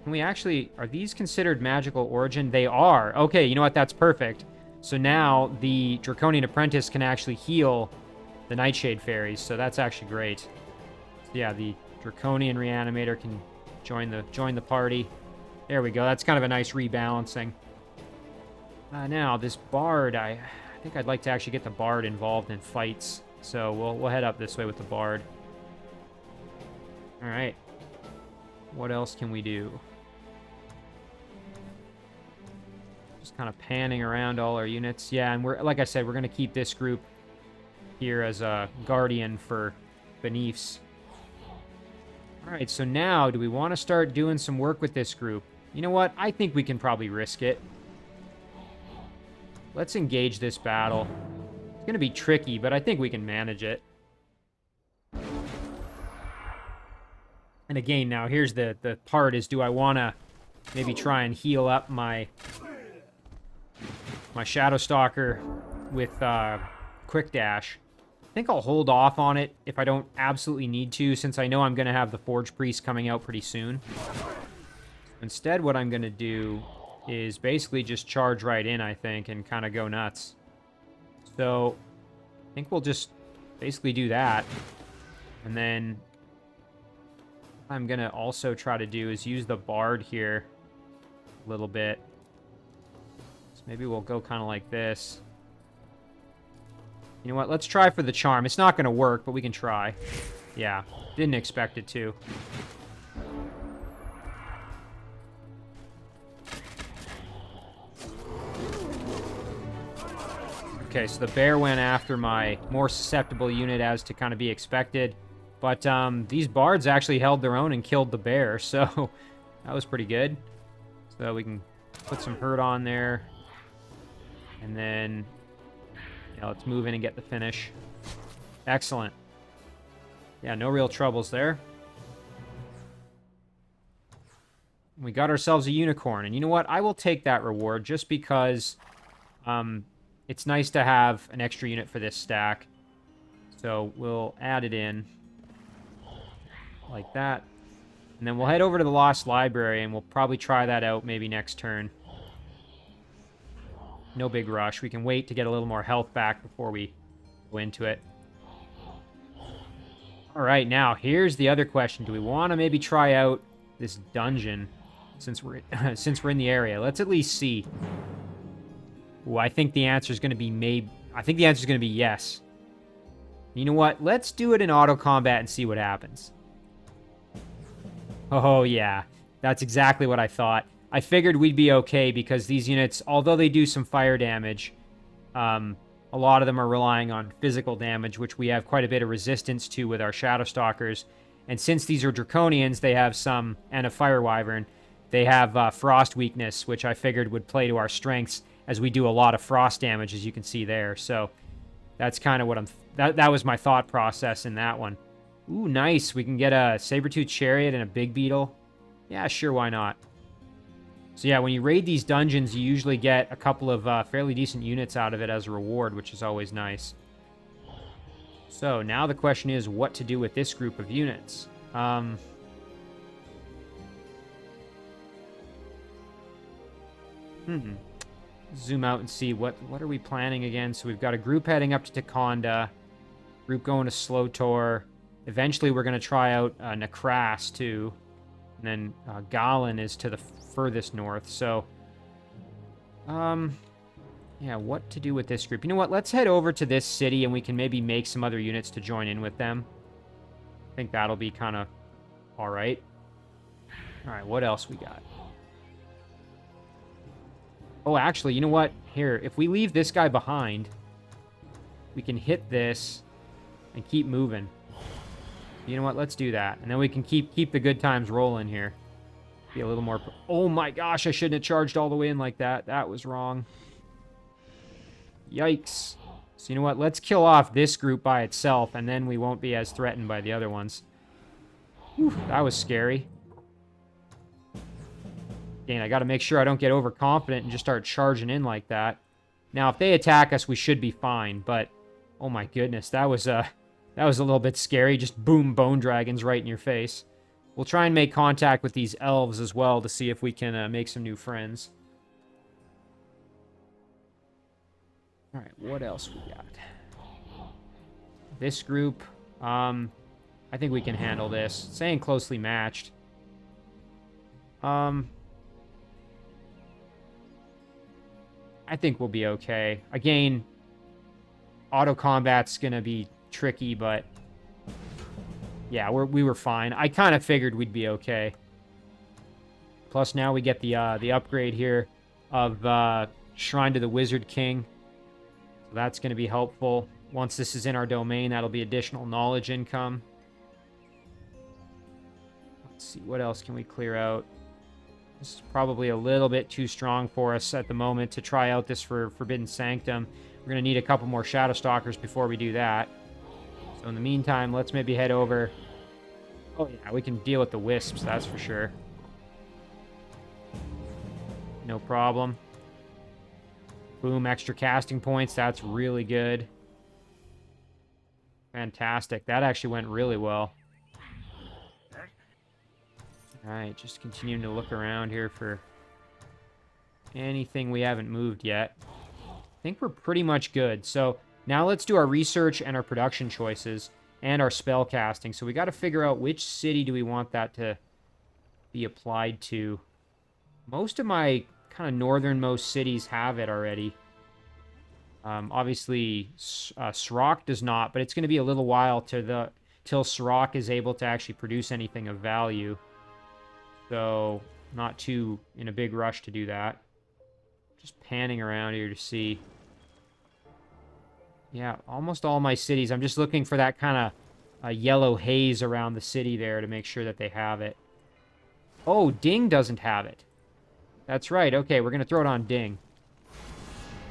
S1: can we actually... Are these considered magical origin? They are. Okay, you know what? That's perfect. So now the Draconian Apprentice can actually heal the Nightshade Fairies, so that's actually great. So yeah, the Draconian Reanimator can join the party. There we go. That's kind of a nice rebalancing. Now, this Bard, I think I'd like to actually get the Bard involved in fights. So we'll head up this way with the Bard. Alright. What else can we do? kind of panning around all our units. Yeah, and we're, like I said, we're going to keep this group here as a guardian for Beneaths. All right, so now do we want to start doing some work with this group? You know what? I think we can probably risk it. Let's engage this battle. It's going to be tricky, but I think we can manage it. And again, now here's the part is, do I want to maybe try and heal up my Shadow Stalker with Quick Dash? I think I'll hold off on it if I don't absolutely need to, since I know I'm going to have the Forge Priest coming out pretty soon. Instead, what I'm going to do is basically just charge right in, I think, and kind of go nuts. So, I think we'll just basically do that. And then what I'm going to also try to do is use the Bard here a little bit. So maybe we'll go kind of like this. You know what? Let's try for the charm. It's not going to work, but we can try. Yeah, didn't expect it to. Okay, so the bear went after my more susceptible unit, as to kind of be expected. But these bards actually held their own and killed the bear, so that was pretty good. So we can put some hurt on there. And then, yeah, let's move in and get the finish. Excellent. Yeah, no real troubles there. We got ourselves a unicorn. And you know what? I will take that reward just because it's nice to have an extra unit for this stack. So we'll add it in like that. And then we'll head over to the Lost Library, and we'll probably try that out maybe next turn. No big rush. We can wait to get a little more health back before we go into it. All right, now here's the other question. Do we want to maybe try out this dungeon since we're in the area? Let's at least see. Ooh, I think the answer is going to be maybe. I think the answer is going to be yes. You know what? Let's do it in auto combat and see what happens. Oh yeah, that's exactly what I thought. I figured we'd be okay because these units, although they do some fire damage, a lot of them are relying on physical damage, which we have quite a bit of resistance to with our Shadow Stalkers. And since these are Draconians, they have some, and a Fire Wyvern, they have frost weakness, which I figured would play to our strengths as we do a lot of frost damage, as you can see there. So that's kind of what that was my thought process in that one. Ooh, nice. We can get a Saber-Tooth Chariot and a Big Beetle. Yeah, sure, why not? So yeah, when you raid these dungeons, you usually get a couple of fairly decent units out of it as a reward, which is always nice. So now the question is what to do with this group of units. Zoom out and see what are we planning again. So we've got a group heading up to Takonda, group going to Slotor. Eventually we're going to try out Nekras too. And then Galen is to the furthest north. So, yeah, what to do with this group? You know what? Let's head over to this city and we can maybe make some other units to join in with them. I think that'll be kind of all right. All right, what else we got? Oh, actually, you know what? Here, if we leave this guy behind, we can hit this and keep moving. You know what? Let's do that. And then we can keep the good times rolling here. Be a little more... Oh my gosh, I shouldn't have charged all the way in like that. That was wrong. Yikes. So you know what? Let's kill off this group by itself, and then we won't be as threatened by the other ones. Whew, that was scary. Again, I got to make sure I don't get overconfident and just start charging in like that. Now, if they attack us, we should be fine, but... Oh my goodness, that was a little bit scary. Just boom, bone dragons right in your face. We'll try and make contact with these elves as well to see if we can make some new friends. All right, what else we got? This group, I think we can handle this. Staying closely matched. I think we'll be okay. Again, auto combat's gonna be tricky, but yeah, we were fine. I kind of figured we'd be okay. Plus now we get the upgrade here of Shrine to the Wizard King. So that's going to be helpful. Once this is in our domain, that'll be additional knowledge income. Let's see, what else can we clear out? This is probably a little bit too strong for us at the moment to try out this for Forbidden Sanctum. We're going to need a couple more Shadow Stalkers before we do that. So in the meantime, let's maybe head over. Oh yeah, we can deal with the wisps, that's for sure. No problem. Boom, extra casting points. That's really good. Fantastic. That actually went really well. Alright, just continuing to look around here for anything we haven't moved yet. I think we're pretty much good. So now let's do our research and our production choices and our spell casting. So we got to figure out which city do we want that to be applied to. Most of my kind of northernmost cities have it already. Obviously, Srok does not, but it's going to be a little while till Srok is able to actually produce anything of value. So, not too in a big rush to do that. Just panning around here to see. Yeah, almost all my cities. I'm just looking for that kind of yellow haze around the city there to make sure that they have it. Oh, Ding doesn't have it. That's right. Okay, we're going to throw it on Ding.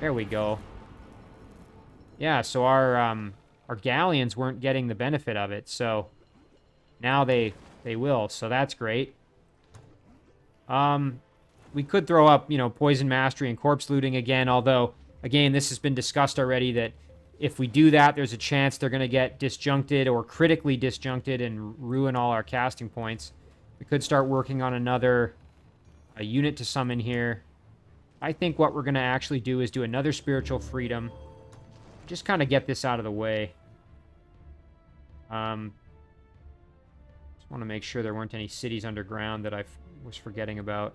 S1: There we go. Yeah, so our galleons weren't getting the benefit of it, so now they will, so that's great. We could throw up, Poison Mastery and Corpse Looting again, although, again, this has been discussed already that if we do that, there's a chance they're going to get disjuncted or critically disjuncted and ruin all our casting points. We could start working on a unit to summon here. I think what we're going to actually do is do another Spiritual Freedom. Just kind of get this out of the way. Just want to make sure there weren't any cities underground that I was forgetting about.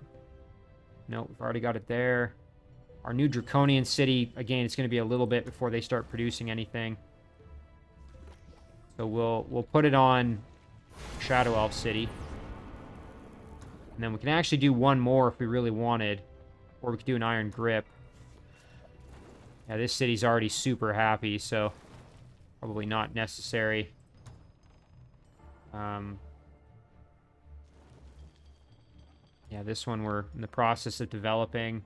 S1: No, we've already got it there. Our new Draconian city, again, it's going to be a little bit before they start producing anything. So we'll put it on Shadow Elf City. And then we can actually do one more if we really wanted. Or we could do an Iron Grip. Yeah, this city's already super happy, so probably not necessary. Yeah, this one we're in the process of developing.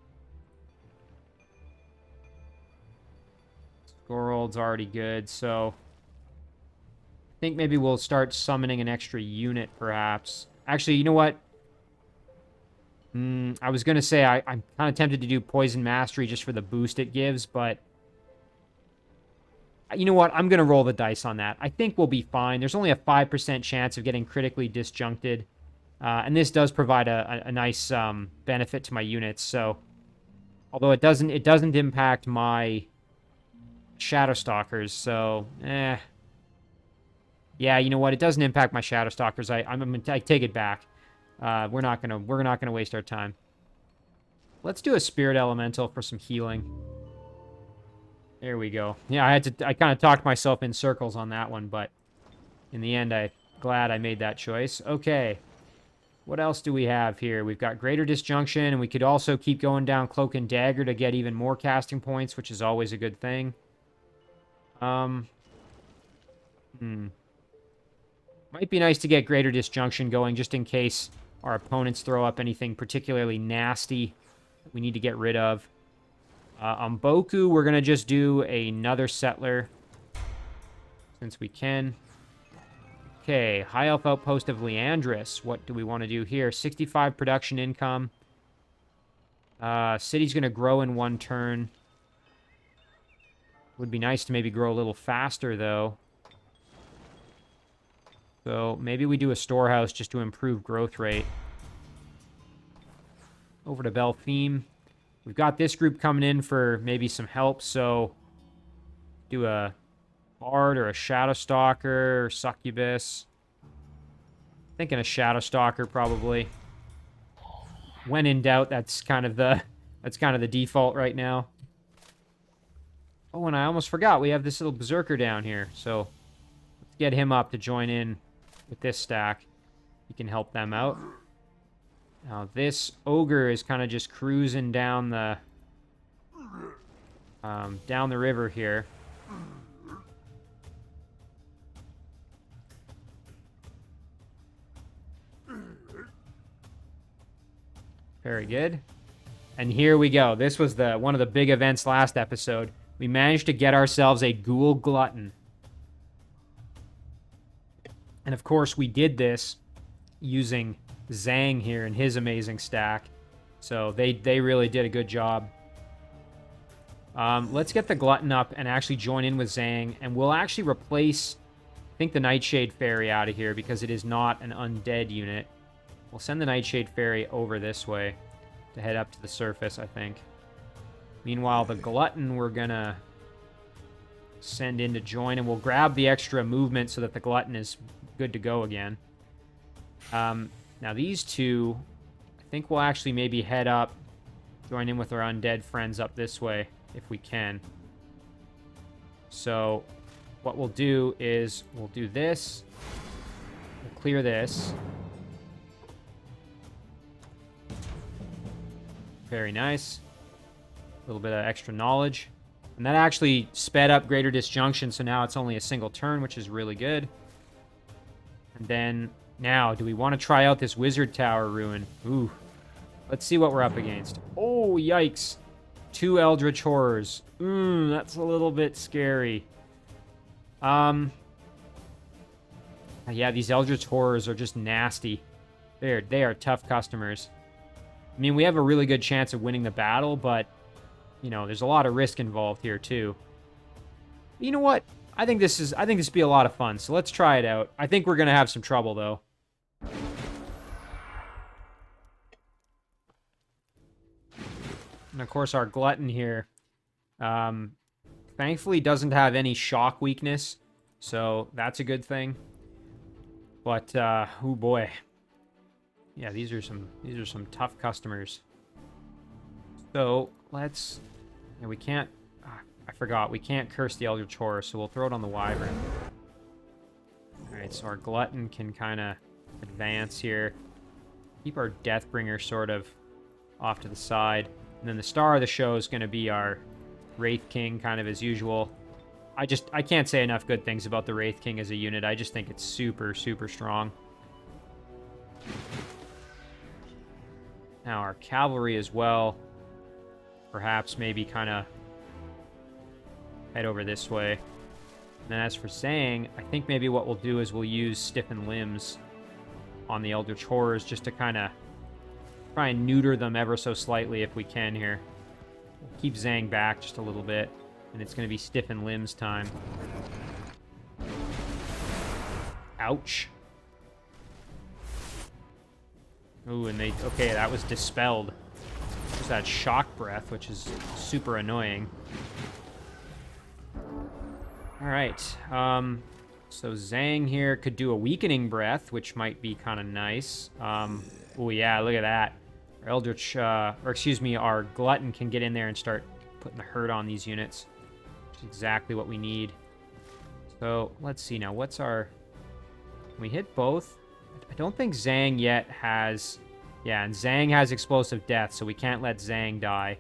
S1: Scorald's already good, so I think maybe we'll start summoning an extra unit, perhaps. Actually, you know what? I was going to say I'm kind of tempted to do Poison Mastery just for the boost it gives, but you know what? I'm going to roll the dice on that. I think we'll be fine. There's only a 5% chance of getting critically disjuncted, and this does provide a nice benefit to my units. So, although it doesn't impact my Shadow Stalkers, so yeah, you know what? It doesn't impact my Shadow Stalkers. I take it back. We're not gonna waste our time. Let's do a Spirit Elemental for some healing. There we go. Yeah, I kind of talked myself in circles on that one, but in the end, I'm glad I made that choice. Okay, what else do we have here? We've got Greater Disjunction, and we could also keep going down Cloak and Dagger to get even more casting points, which is always a good thing. Might be nice to get Greater Disjunction going just in case our opponents throw up anything particularly nasty that we need to get rid of. On Boku, we're going to just do another Settler since we can. Okay, High Elf Outpost of Leandris. What do we want to do here? 65 production income. City's going to grow in one turn. Would be nice to maybe grow a little faster, though. So maybe we do a storehouse just to improve growth rate. Over to Belfime. We've got this group coming in for maybe some help, so do a Bard or a Shadow Stalker or Succubus. Thinking a Shadow Stalker probably. When in doubt, that's kind of the default right now. Oh, and I almost forgot we have this little Berserker down here, so let's get him up to join in with this stack. He can help them out. Now this Ogre is kind of just cruising down the down the river here. Very good. And here we go. This was one of the big events last episode. We managed to get ourselves a Ghoul Glutton. And of course, we did this using Zhang here and his amazing stack. So they really did a good job. Let's get the Glutton up and actually join in with Zhang. And we'll actually replace, I think, the Nightshade Fairy out of here because it is not an undead unit. We'll send the Nightshade Fairy over this way to head up to the surface, I think. Meanwhile, the Glutton we're going to send in to join, and we'll grab the extra movement so that the Glutton is good to go again. Now, these two, I think we'll actually maybe head up, join in with our undead friends up this way, if we can. So, what we'll do is, we'll do this. We'll clear this. Very nice. A little bit of extra knowledge. And that actually sped up Greater Disjunction, so now it's only a single turn, which is really good. And then, now, do we want to try out this Wizard Tower Ruin? Ooh. Let's see what we're up against. Oh, yikes. 2 Eldritch Horrors. That's a little bit scary. Yeah, these Eldritch Horrors are just nasty. They are tough customers. I mean, we have a really good chance of winning the battle, but, you know, there's a lot of risk involved here, too. You know what? I think this would be a lot of fun, so let's try it out. I think we're going to have some trouble, though. And, of course, our Glutton here, thankfully doesn't have any shock weakness, so that's a good thing. But, oh boy. Yeah, these are some tough customers. So let's. Yeah, we can't. I forgot we can't curse the Eldritch Horror, so we'll throw it on the Wyvern. All right, so our Glutton can kind of advance here. Keep our Deathbringer sort of off to the side, and then the star of the show is going to be our Wraith King, kind of as usual. I can't say enough good things about the Wraith King as a unit. I just think it's super, super strong. Now our cavalry as well, perhaps maybe kind of head over this way. And then as for Zhang, I think maybe what we'll do is we'll use Stiffen Limbs on the Eldritch Horrors just to kind of try and neuter them ever so slightly if we can here. We'll keep Zhang back just a little bit, and it's going to be Stiffen Limbs time. Ouch. Ooh, and okay, that was dispelled. Just that shock breath, which is super annoying. All right, so Zhang here could do a weakening breath, which might be kind of nice. Oh yeah, look at that. Our Eldritch, or excuse me, our Glutton can get in there and start putting the hurt on these units, which is exactly what we need. So let's see now, what's our? Can we hit both? I don't think Zhang yet has... Yeah, and Zhang has Explosive Death, so we can't let Zhang die.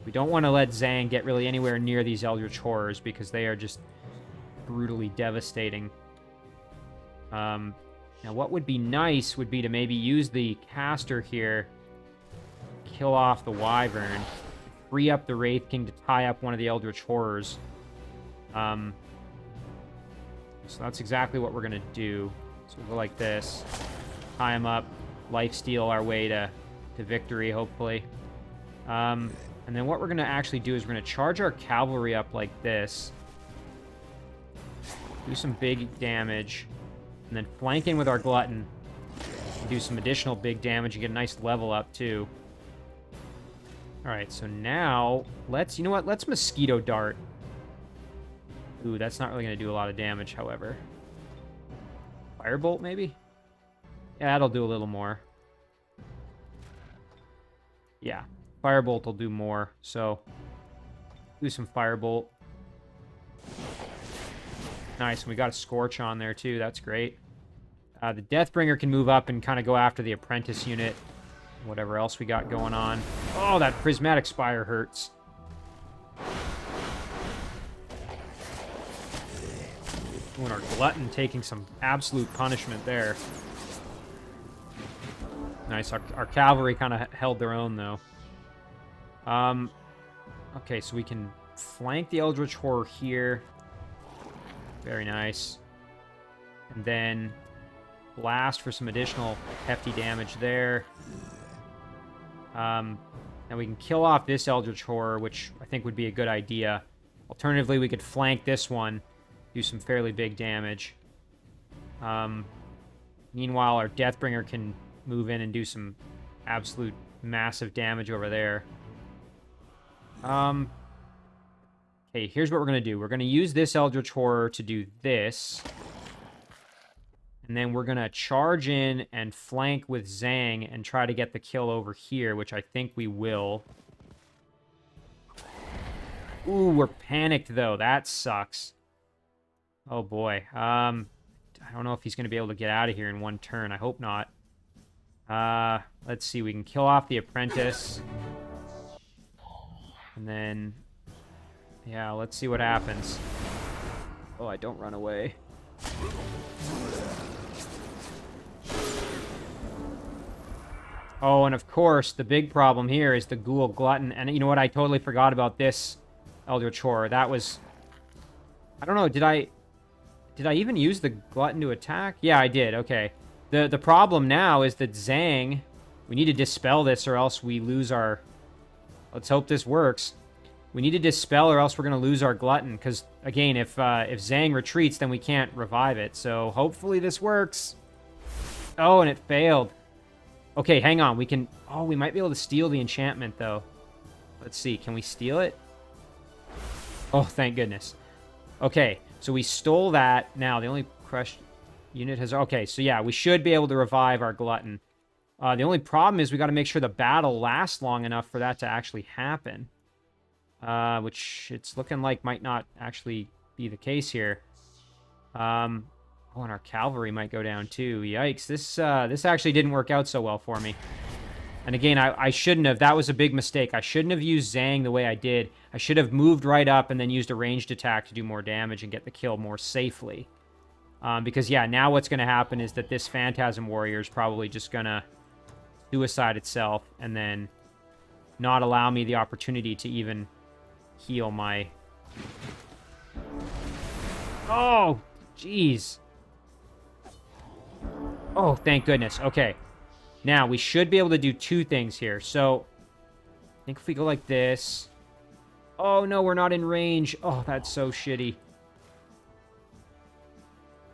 S1: We don't want to let Zhang get really anywhere near these Eldritch Horrors because they are just brutally devastating. Now, what would be nice would be to maybe use the caster here, kill off the Wyvern, free up the Wraith King to tie up one of the Eldritch Horrors. So that's exactly what we're going to do. So we'll go like this. Tie him up. Lifesteal our way to victory, hopefully. And then what we're going to actually do is we're going to charge our cavalry up like this. Do some big damage. And then flank in with our Glutton. Do some additional big damage and get a nice level up, too. Alright, so now, you know what? Let's Mosquito Dart. Ooh, that's not really going to do a lot of damage, however. Firebolt, maybe? Yeah, that'll do a little more. Yeah, Firebolt will do more, so do some Firebolt. Nice, and we got a Scorch on there, too. That's great. The Deathbringer can move up and kind of go after the Apprentice unit. Whatever else we got going on. Oh, that Prismatic Spire hurts. Oh, and our Glutton taking some absolute punishment there. Nice. Our cavalry kind of held their own, though. Okay, so we can flank the Eldritch Horror here. Very nice. And then blast for some additional hefty damage there. And we can kill off this Eldritch Horror, which I think would be a good idea. Alternatively, we could flank this one, do some fairly big damage. Meanwhile, our Deathbringer can move in and do some absolute massive damage over there. Okay, here's what we're going to do. We're going to use this Eldritch Horror to do this. And then we're going to charge in and flank with Zang and try to get the kill over here, which I think we will. Ooh, we're panicked, though. That sucks. Oh, boy. I don't know if he's going to be able to get out of here in one turn. I hope not. Let's see. We can kill off the Apprentice. And then... yeah, let's see what happens. Oh, I don't run away. Oh, and of course, the big problem here is the Ghoul Glutton. And you know what? I totally forgot about this Eldritch Horror. That was... I don't know, did I even use the Glutton to attack? Yeah, I did. Okay. The problem now is that Zang... we need to dispel this or else we lose our... let's hope this works. We need to dispel or else we're going to lose our Glutton. Because, again, if Zang retreats, then we can't revive it. So, hopefully this works. Oh, and it failed. Okay, hang on. We can... oh, we might be able to steal the enchantment, though. Let's see. Can we steal it? Oh, thank goodness. Okay, so we stole that. Now, the only crushed unit has... okay, so yeah, we should be able to revive our Glutton. The only problem is we got to make sure the battle lasts long enough for that to actually happen. Which it's looking like might not actually be the case here. Oh, and our cavalry might go down too. Yikes, this actually didn't work out so well for me. And again, I shouldn't have. That was a big mistake. I shouldn't have used Zang the way I did. I should have moved right up and then used a ranged attack to do more damage and get the kill more safely. Because, yeah, now what's going to happen is that this Phantasm Warrior is probably just going to suicide itself and then not allow me the opportunity to even heal my... oh, jeez. Oh, thank goodness. Okay. Now, we should be able to do two things here. So, I think if we go like this... oh, no, we're not in range. Oh, that's so shitty.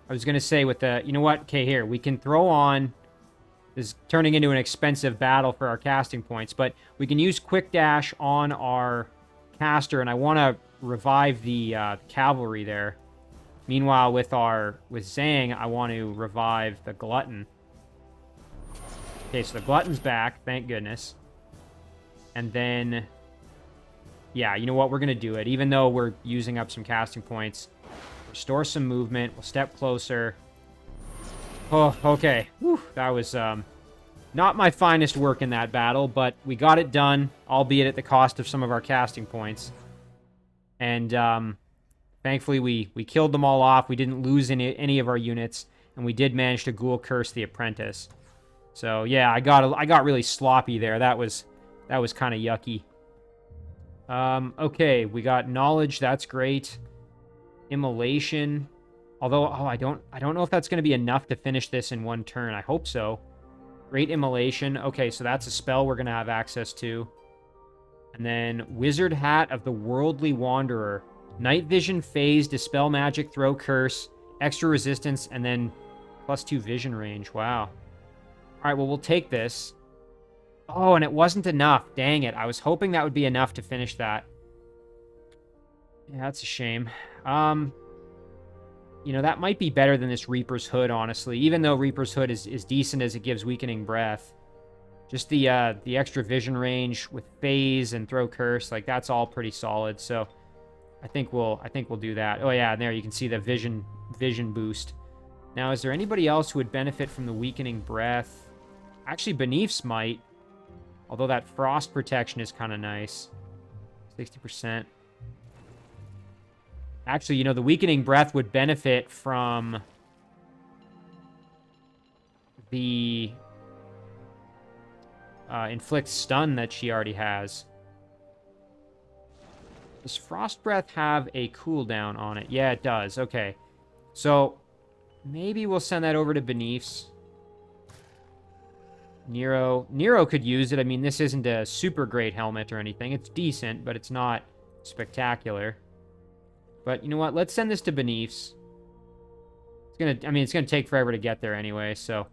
S1: I was going to say with the... you know what? Okay, here. We can throw on... this is turning into an expensive battle for our casting points, but we can use Quick Dash on our caster, and I want to revive the cavalry there. Meanwhile, with Zang, I want to revive the Glutton. Okay, so the Glutton's back, thank goodness. And then, yeah, you know what? We're going to do it. Even though we're using up some casting points, restore some movement, we'll step closer. Oh, okay. Whew, that was not my finest work in that battle, but we got it done, albeit at the cost of some of our casting points. And thankfully, we killed them all off. We didn't lose any of our units, and we did manage to Ghoul Curse the Apprentice. So yeah, I got really sloppy there. That was kind of yucky. Okay, we got Knowledge. That's great. Immolation. Although, oh, I don't know if that's going to be enough to finish this in one turn. I hope so. Great Immolation. Okay, so that's a spell we're going to have access to. And then Wizard Hat of the Worldly Wanderer. Night Vision, Phase, Dispel Magic, Throw Curse, extra resistance, and then +2 vision range. Wow. Alright, well, we'll take this. Oh, and it wasn't enough. Dang it. I was hoping that would be enough to finish that. Yeah, that's a shame. You know, that might be better than this Reaper's Hood, honestly. Even though Reaper's Hood is decent as it gives Weakening Breath. Just the extra vision range with Phase and Throw Curse, like, that's all pretty solid. So, I think we'll do that. Oh, yeah, and there you can see the vision boost. Now, is there anybody else who would benefit from the Weakening Breath? Actually, Beneath's might. Although that Frost Protection is kind of nice. 60%. Actually, you know, the Weakening Breath would benefit from the Inflict Stun that she already has. Does Frost Breath have a cooldown on it? Yeah, it does. Okay. So, maybe we'll send that over to Beneath's. Nero could use it. I mean, this isn't a super great helmet or anything. It's decent, but it's not spectacular. But you know what? Let's send this to Beneath's. It's gonna take forever to get there anyway, so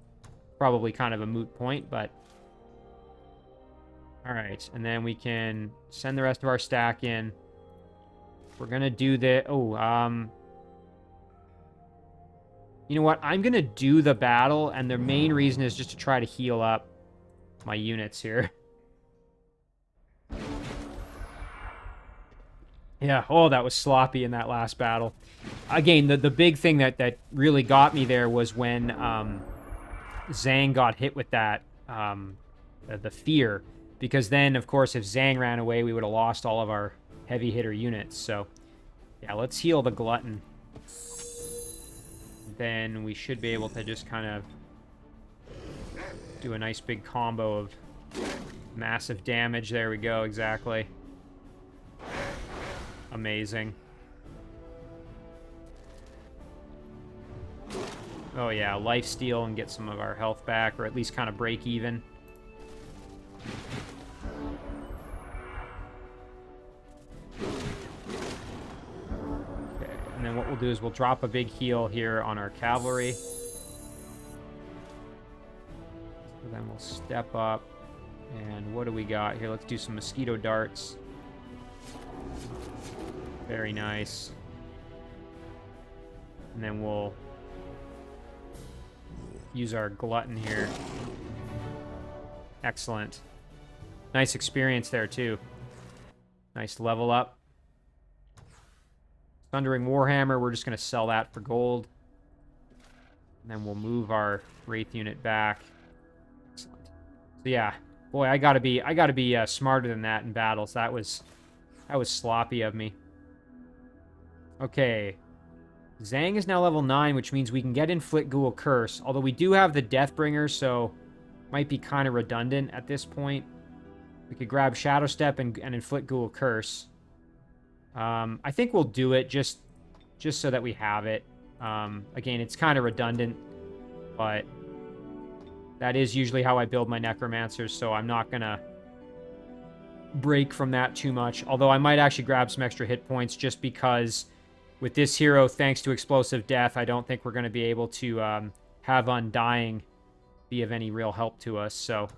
S1: probably kind of a moot point, but all right. And then we can send the rest of our stack in. We're gonna do the you know what? I'm gonna do the battle, and the main reason is just to try to heal up my units here. Yeah, oh, that was sloppy in that last battle. Again, the big thing that really got me there was when Zhang got hit with that, the fear. Because then, of course, if Zhang ran away, we would have lost all of our heavy hitter units. So, yeah, let's heal the Glutton. Then we should be able to just kind of do a nice big combo of massive damage. There we go, exactly. Amazing. Oh yeah, lifesteal and get some of our health back, or at least kind of break even. Okay, and then what we'll do is we'll drop a big heal here on our cavalry. So then we'll step up. And what do we got here? Let's do some mosquito darts. Very nice. And then we'll use our Glutton here. Excellent. Nice experience there, too. Nice level up. Thundering Warhammer, we're just going to sell that for gold. And then we'll move our Wraith unit back. Excellent. So yeah, boy, I gotta be smarter than that in battles. That was sloppy of me. Okay. Zhang is now level 9, which means we can get Inflict Ghoul Curse. Although we do have the Deathbringer, so might be kind of redundant at this point. We could grab Shadow Step and Inflict Ghoul Curse. I think we'll do it just so that we have it. Again, it's kind of redundant, but that is usually how I build my Necromancers, so I'm not going to break from that too much. Although I might actually grab some extra hit points just because with this hero, thanks to Explosive Death, I don't think we're going to be able to have Undying be of any real help to us, so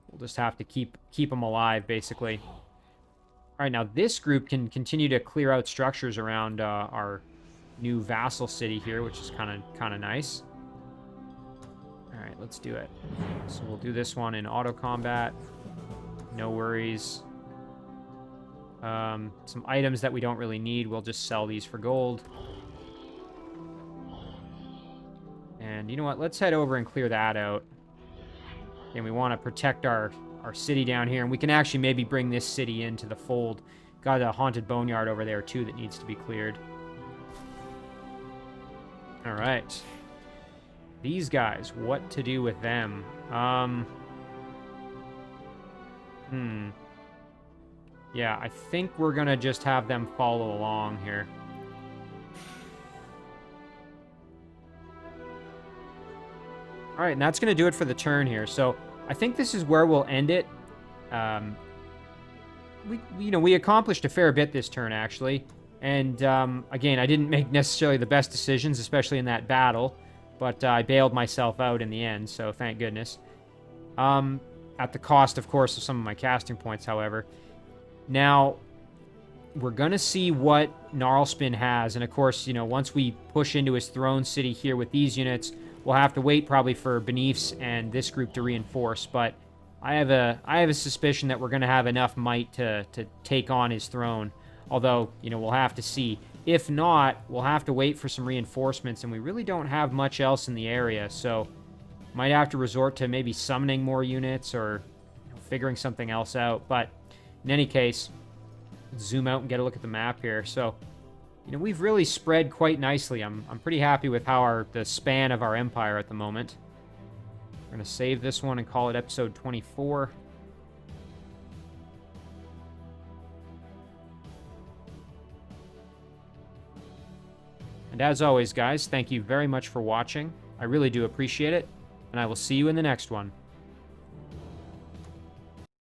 S1: we'll just have to keep them alive, basically. All right, now this group can continue to clear out structures around our new vassal city here, which is kind of nice. All right, let's do it. So we'll do this one in auto combat. No worries. Some items that we don't really need, we'll just sell these for gold. And you know what? Let's head over and clear that out. And we want to protect our city down here. And we can actually maybe bring this city into the fold. Got a Haunted Boneyard over there, too, that needs to be cleared. All right. These guys, what to do with them? Yeah, I think we're going to just have them follow along here. All right, and that's going to do it for the turn here. So I think this is where we'll end it. We accomplished a fair bit this turn, actually. And, again, I didn't make necessarily the best decisions, especially in that battle. But I bailed myself out in the end, so thank goodness. At the cost, of course, of some of my casting points, however. Now, we're going to see what Gnarlspin has. And, of course, once we push into his throne city here with these units, we'll have to wait probably for Beneath's and this group to reinforce. But I have a suspicion that we're going to have enough might to take on his throne. Although, we'll have to see. If not, we'll have to wait for some reinforcements. And we really don't have much else in the area. So, might have to resort to maybe summoning more units or figuring something else out. But in any case, let's zoom out and get a look at the map here. So You know, we've really spread quite nicely. I'm pretty happy with how the span of our empire at the moment. We're going to save this one and call it episode 24. And as always, guys, thank you very much for watching. I really do appreciate it, and I will see you in the next one.